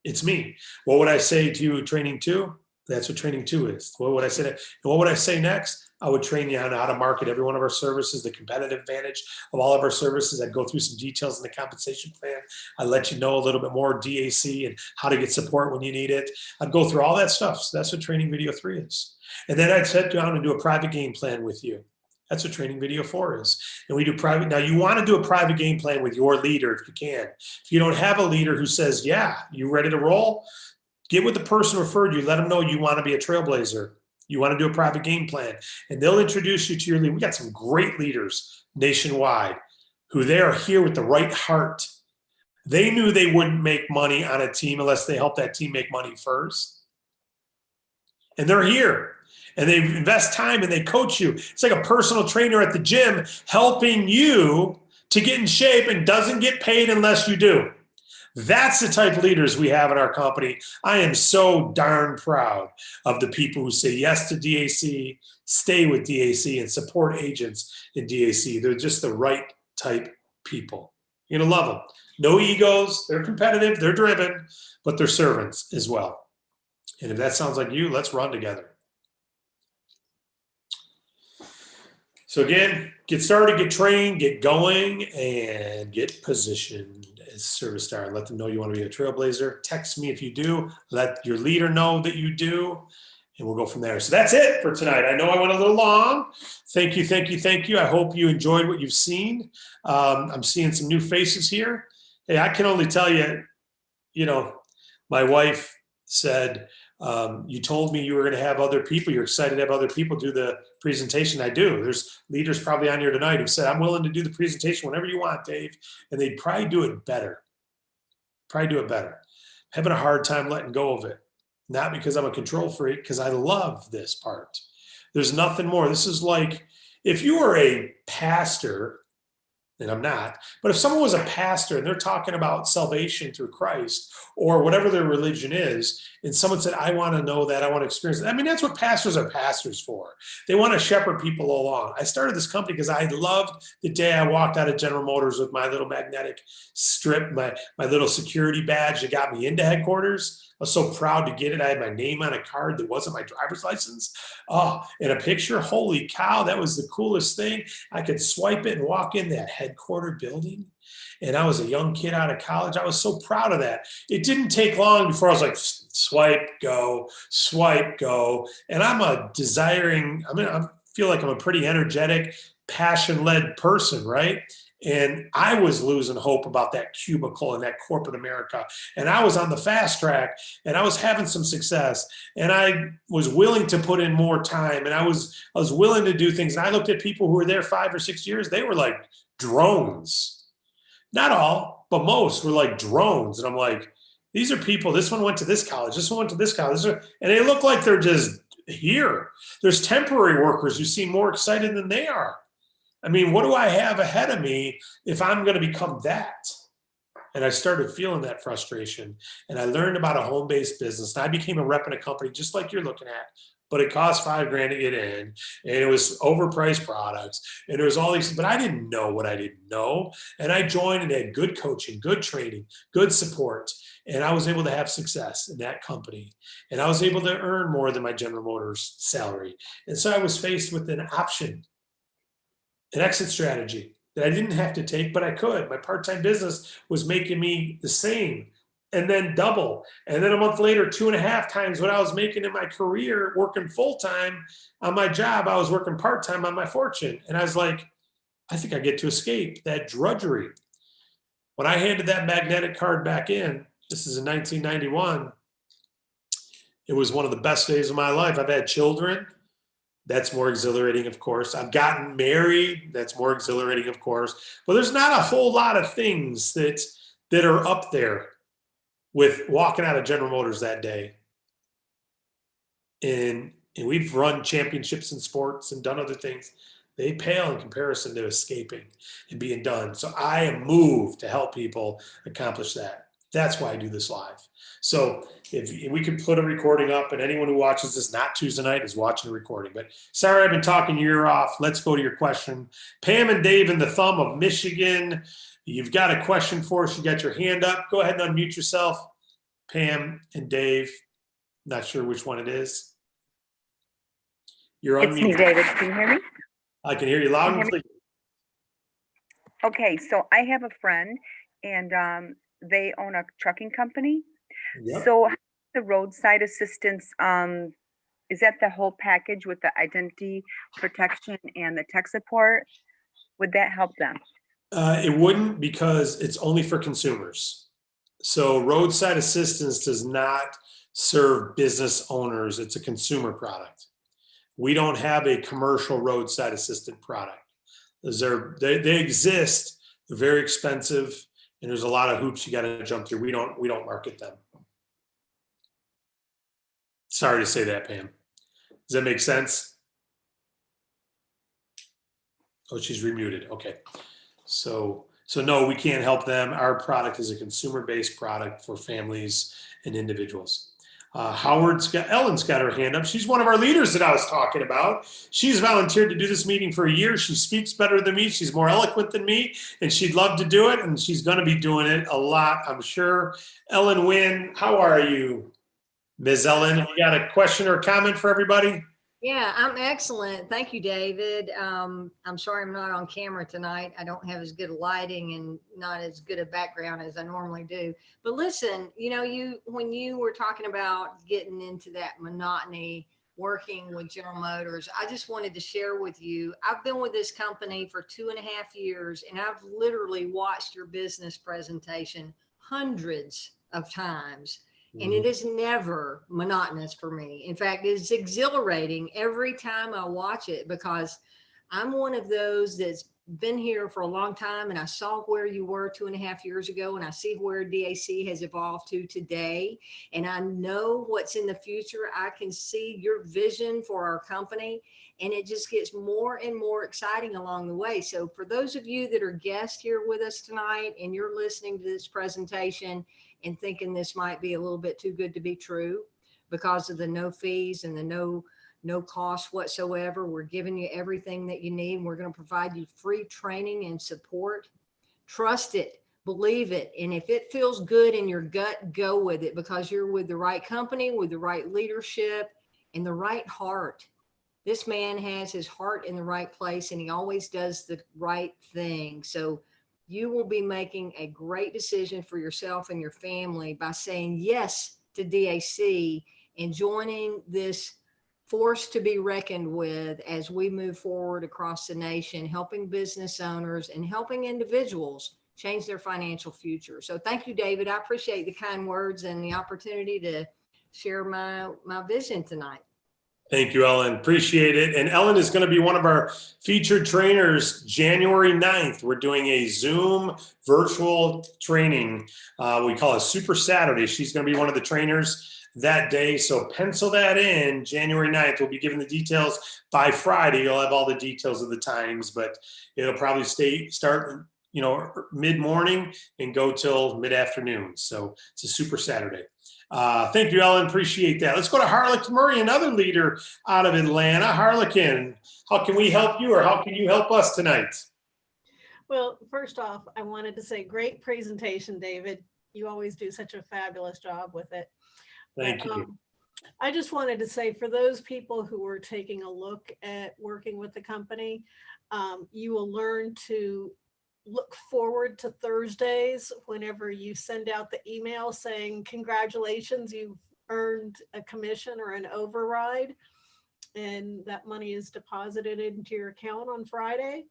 It's me. What would I say to you, training 2? That's what training 2 is. What would I say? And what would I say next? I would train you on how to market every one of our services, the competitive advantage of all of our services. I'd go through some details in the compensation plan. I'd let you know a little bit more DAC and how to get support when you need it. I'd go through all that stuff. So that's what training video 3 is. And then I'd sit down and do a private game plan with you. That's what training video 4 is. And we do private. Now you want to do a private game plan with your leader if you can. If you don't have a leader who says, yeah, you ready to roll? Get with the person who referred you. Let them know you want to be a trailblazer. You want to do a private game plan. And they'll introduce you to your leader. We got some great leaders nationwide who they are here with the right heart. They knew they wouldn't make money on a team unless they helped that team make money first. And they're here. And they invest time and they coach you. It's like a personal trainer at the gym helping you to get in shape and doesn't get paid unless you do. That's the type of leaders we have in our company. I am so darn proud of the people who say yes to DAC, stay with DAC, and support agents in DAC. They're just the right type people. You're going to love them. No egos. They're competitive. They're driven, but they're servants as well. And if that sounds like you, let's run together. So again, get started, get trained, get going, and get positioned as Service Star. Let them know you want to be a trailblazer. Text me if you do. Let your leader know that you do, and we'll go from there. So that's it for tonight. I know I went a little long. Thank you, thank you, thank you. I hope you enjoyed what you've seen. I'm seeing some new faces here. Hey, I can only tell you, my wife said, you told me you were going to have other people. You're excited to have other people do the presentation. I do. There's leaders probably on here tonight who said, I'm willing to do the presentation whenever you want, Dave. And they'd probably do it better. Having a hard time letting go of it. not because I'm a control freak, because I love this part. There's nothing more. This is like if you were a pastor, and I'm not, but if someone was a pastor and they're talking about salvation through Christ or whatever their religion is, and someone said, I want to know that, I want to experience it. I mean, that's what pastors are pastors for. They want to shepherd people along. I started this company because I loved the day I walked out of General Motors with my little magnetic strip, my little security badge that got me into headquarters. I was so proud to get it. I had my name on a card that wasn't my driver's license. Oh, and a picture. Holy cow, that was the coolest thing. I could swipe it and walk in that headquarter building. And I was a young kid out of college. I was so proud of that. It didn't take long before I was like, swipe, go, swipe, go. And I'm a desiring, I feel like I'm a pretty energetic, passion-led person, right? And I was losing hope about that cubicle and that corporate America. And I was on the fast track and I was having some success and I was willing to put in more time and I was willing to do things. And I looked at people who were there 5 or 6 years, they were like drones. Not all, but most were like drones. And I'm like, these are people, this one went to this college, this one went to this college. And they look like they're just here. There's temporary workers who seem more excited than they are. I mean, what do I have ahead of me if I'm going to become that? And I started feeling that frustration. And I learned about a home-based business. And I became a rep in a company just like you're looking at. But it cost $5,000 to get in. And it was overpriced products. And there was all these, but I didn't know what I didn't know. And I joined and had good coaching, good training, good support. And I was able to have success in that company. And I was able to earn more than my General Motors salary. And so I was faced with an option, an exit strategy that I didn't have to take, but I could. My part-time business was making me the same and then double. And then a month later, 2.5 times what I was making in my career, working full-time on my job, I was working part-time on my fortune. And I was like, I think I get to escape that drudgery. When I handed that magnetic card back in, this is in 1991, it was one of the best days of my life. I've had children. That's more exhilarating, of course. I've gotten married. That's more exhilarating, of course. But there's not a whole lot of things that are up there with walking out of General Motors that day. And we've run championships in sports and done other things. They pale in comparison to escaping and being done. So I am moved to help people accomplish that. That's why I do this live. So if we could put a recording up, and anyone who watches this not Tuesday night is watching a recording. But sorry, I've been talking your ear off. Let's go to your question. Pam and Dave in the Thumb of Michigan. You've got a question for us. You got your hand up. Go ahead and unmute yourself. Pam and Dave. Not sure which one it is. You're unmuted. It's me, David. Can you hear me? I can hear you loud and clear. Okay, so I have a friend, and they own a trucking company. Yep. So the roadside assistance, is that the whole package with the identity protection and the tech support? Would that help them? It wouldn't, because it's only for consumers. So roadside assistance does not serve business owners. It's a consumer product. We don't have a commercial roadside assistant product. They exist. They're very expensive, and there's a lot of hoops you got to jump through. We don't market them. Sorry to say that, Pam. Does that make sense? Oh, she's remuted. Okay. So no, we can't help them. Our product is a consumer-based product for families and individuals. Ellen's got her hand up. She's one of our leaders that I was talking about. She's volunteered to do this meeting for a year. She speaks better than me. She's more eloquent than me, and she'd love to do it, and she's going to be doing it a lot, I'm sure. Ellen Wynn, how are you, Ms. Ellen? You got a question or a comment for everybody? Yeah, I'm excellent. Thank you, David. I'm sorry I'm not on camera tonight. I don't have as good lighting and not as good a background as I normally do. But listen, when you were talking about getting into that monotony, working with General Motors, I just wanted to share with you, I've been with this company for 2.5 years, and I've literally watched your business presentation hundreds of times. And it is never monotonous for me. In fact, it's exhilarating every time I watch it, because I'm one of those that's been here for a long time, and I saw where you were 2.5 years ago, and I see where DAC has evolved to today, and I know what's in the future. I can see your vision for our company, and it just gets more and more exciting along the way. So for those of you that are guests here with us tonight, and you're listening to this presentation and thinking this might be a little bit too good to be true because of the no fees and the no cost whatsoever, we're giving you everything that you need. We're going to provide you free training and support. Trust it, believe it. And if it feels good in your gut, go with it, because you're with the right company, with the right leadership, and the right heart. This man has his heart in the right place, and he always does the right thing. So you will be making a great decision for yourself and your family by saying yes to DAC and joining this force to be reckoned with as we move forward across the nation, helping business owners and helping individuals change their financial future. So thank you, David. I appreciate the kind words and the opportunity to share my vision tonight. Thank you, Ellen. Appreciate it. And Ellen is going to be one of our featured trainers January 9th. We're doing a Zoom virtual training. We call it Super Saturday. She's going to be one of the trainers that day. So pencil that in, January 9th. We'll be giving the details by Friday. You'll have all the details of the times, but it'll probably start, mid-morning and go till mid-afternoon. So it's a Super Saturday. Thank you, Ellen. Appreciate that. Let's go to Harlequin Murray, another leader out of Atlanta. Harlequin, how can we help you, or how can you help us tonight? Well, first off, I wanted to say great presentation, David. You always do such a fabulous job with it. Thank you. I just wanted to say, for those people who are taking a look at working with the company, you will learn to look forward to Thursdays whenever you send out the email saying, congratulations, you've earned a commission or an override, and that money is deposited into your account on Friday.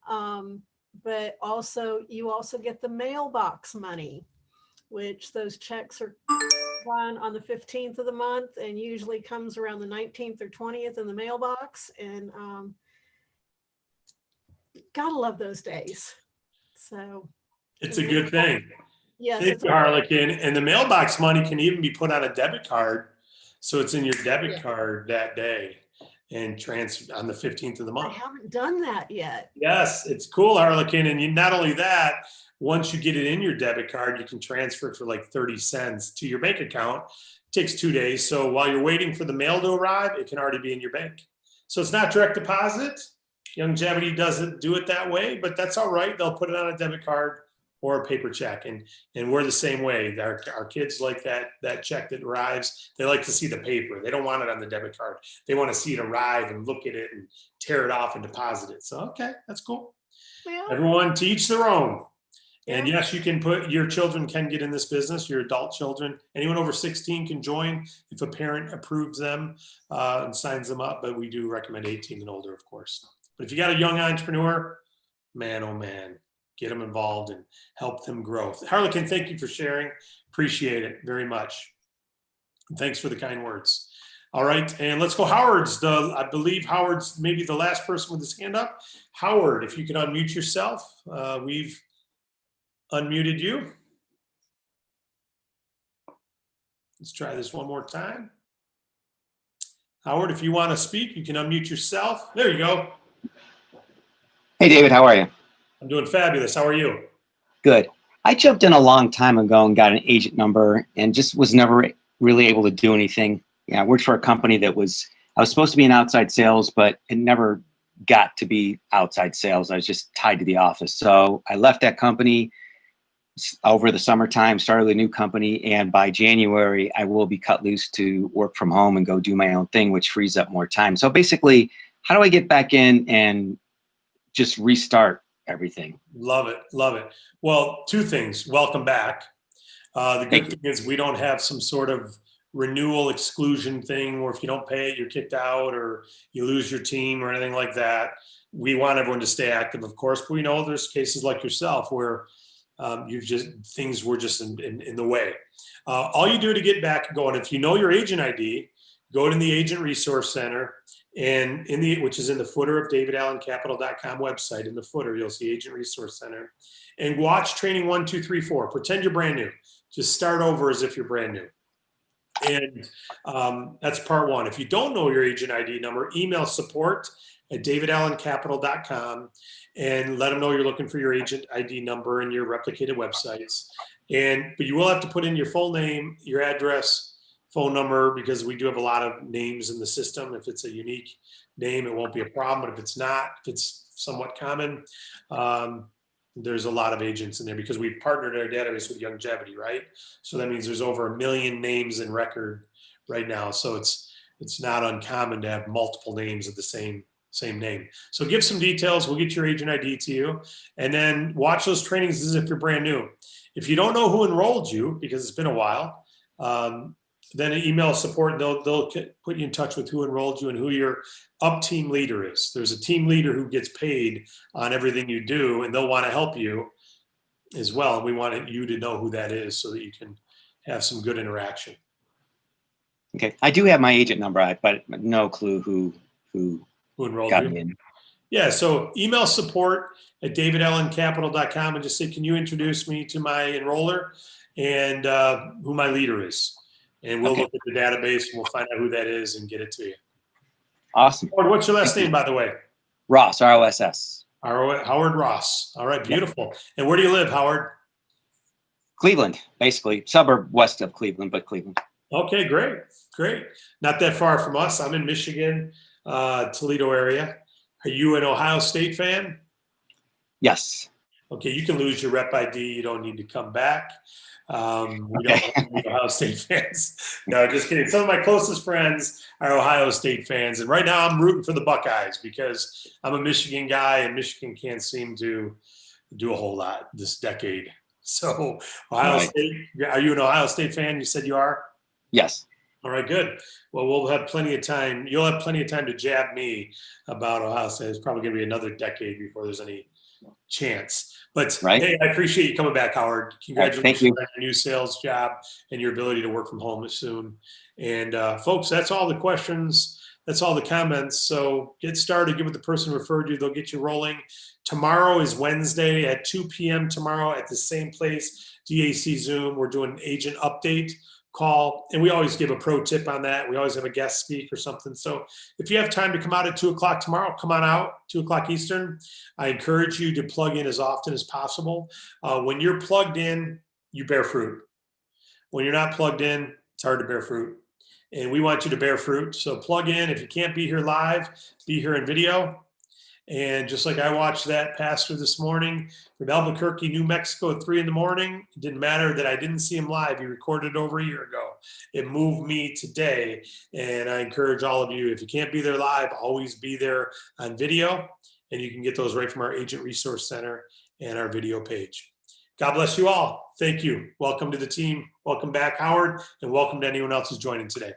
But also, you also get the mailbox money, which those checks are run on the 15th of the month and usually comes around the 19th or 20th in the mailbox. And gotta love those days. So it's a good thing. Yes, Thank you, Harlequin. And the mailbox money can even be put on a debit card. So it's in your debit card that day and transfer on the 15th of the month. I haven't done that yet. Yes, it's cool, Harlequin. And not only that, once you get it in your debit card, you can transfer it for like 30 cents to your bank account. It takes 2 days. So while you're waiting for the mail to arrive, it can already be in your bank. So it's not direct deposit. Longevity doesn't do it that way, but that's all right. They'll put it on a debit card or a paper check. And we're the same way. Our kids like that check that arrives. They like to see the paper. They don't want it on the debit card. They want to see it arrive and look at it and tear it off and deposit it. So, okay, that's cool. Well, Everyone to each their own. And yes, you can your children can get in this business, your adult children. Anyone over 16 can join if a parent approves them and signs them up. But we do recommend 18 and older, of course. But if you got a young entrepreneur, man, oh man, get them involved and help them grow. Harlequin, thank you for sharing. Appreciate it very much. And thanks for the kind words. All right, and let's go. I believe Howard's maybe the last person with his hand up. Howard, if you could unmute yourself. We've unmuted you. Let's try this one more time. Howard, if you want to speak, you can unmute yourself. There you go. Hey, David, how are you? I'm doing fabulous. How are you? Good. I jumped in a long time ago and got an agent number and just was never really able to do anything. Yeah, I worked for a company I was supposed to be in outside sales, but it never got to be outside sales. I was just tied to the office. So I left that company over the summertime, started a new company, and by January, I will be cut loose to work from home and go do my own thing, which frees up more time. So basically, how do I get back in and just restart everything? Love it. Love it. Well, two things. Welcome back. The good thing is we don't have some sort of renewal exclusion thing where if you don't pay it, you're kicked out or you lose your team or anything like that. We want everyone to stay active, of course, but we know there's cases like yourself where things were just in the way. All you do to get back going, if you know your agent ID, go to the Agent Resource Center And which is in the footer of davidallencapital.com website. In the footer, you'll see Agent Resource Center. And watch training 1, 2, 3, 4. Pretend you're brand new. Just start over as if you're brand new. And that's part one. If you don't know your agent ID number, email support@davidallencapital.com and let them know you're looking for your agent ID number and your replicated websites. But you will have to put in your full name, your address, phone number, because we do have a lot of names in the system. If it's a unique name, it won't be a problem. But if it's not, if it's somewhat common, there's a lot of agents in there because we've partnered our database with Longevity, right? So that means there's over 1 million names in record right now. So it's not uncommon to have multiple names of the same name. So give some details. We'll get your agent ID to you, and then watch those trainings as if you're brand new. If you don't know who enrolled you because it's been a while, then email support and they'll put you in touch with who enrolled you and who your up team leader is. There's a team leader who gets paid on everything you do, and they'll want to help you as well. And we want you to know who that is so that you can have some good interaction. Okay, I do have my agent number, but no clue who enrolled got you. me in. Yeah, so email support@davidallencapital.com and just say, can you introduce me to my enroller and who my leader is? And we'll look at the database and we'll find out who that is and get it to you. Awesome. Howard, what's your last name, by the way? Ross, ROSS. Howard Ross. All right, beautiful. And where do you live, Howard? Cleveland, basically. Suburb west of Cleveland, but Cleveland. Okay, great. Not that far from us. I'm in Michigan, Toledo area. Are you an Ohio State fan? Yes. Okay, you can lose your rep ID. You don't need to come back. We don't need Ohio State fans. No, just kidding. Some of my closest friends are Ohio State fans. And right now I'm rooting for the Buckeyes because I'm a Michigan guy and Michigan can't seem to do a whole lot this decade. So Ohio State, are you an Ohio State fan? You said you are? Yes. All right, good. Well, we'll have plenty of time. You'll have plenty of time to jab me about Ohio State. It's probably going to be another decade before there's any chance. But hey, I appreciate you coming back, Howard. Congratulations on your new sales job and your ability to work from home soon. And folks, that's all the questions. That's all the comments. So get started. Get with the person who referred you. They'll get you rolling. Tomorrow is Wednesday at 2 p.m. tomorrow at the same place, DAC Zoom. We're doing an agent update call, and we always give a pro tip on that. We always have a guest speak or something. So if you have time to come out at 2 o'clock tomorrow, come on out, 2 o'clock Eastern. I encourage you to plug in as often as possible. When you're plugged in, you bear fruit. When you're not plugged in, it's hard to bear fruit. And we want you to bear fruit. So plug in. If you can't be here live, be here in video. And just like I watched that pastor this morning from Albuquerque, New Mexico at 3 a.m, it didn't matter that I didn't see him live. He recorded it over a year ago. It moved me today. And I encourage all of you, if you can't be there live, always be there on video. And you can get those right from our Agent Resource Center and our video page. God bless you all. Thank you. Welcome to the team. Welcome back, Howard. And welcome to anyone else who's joining today.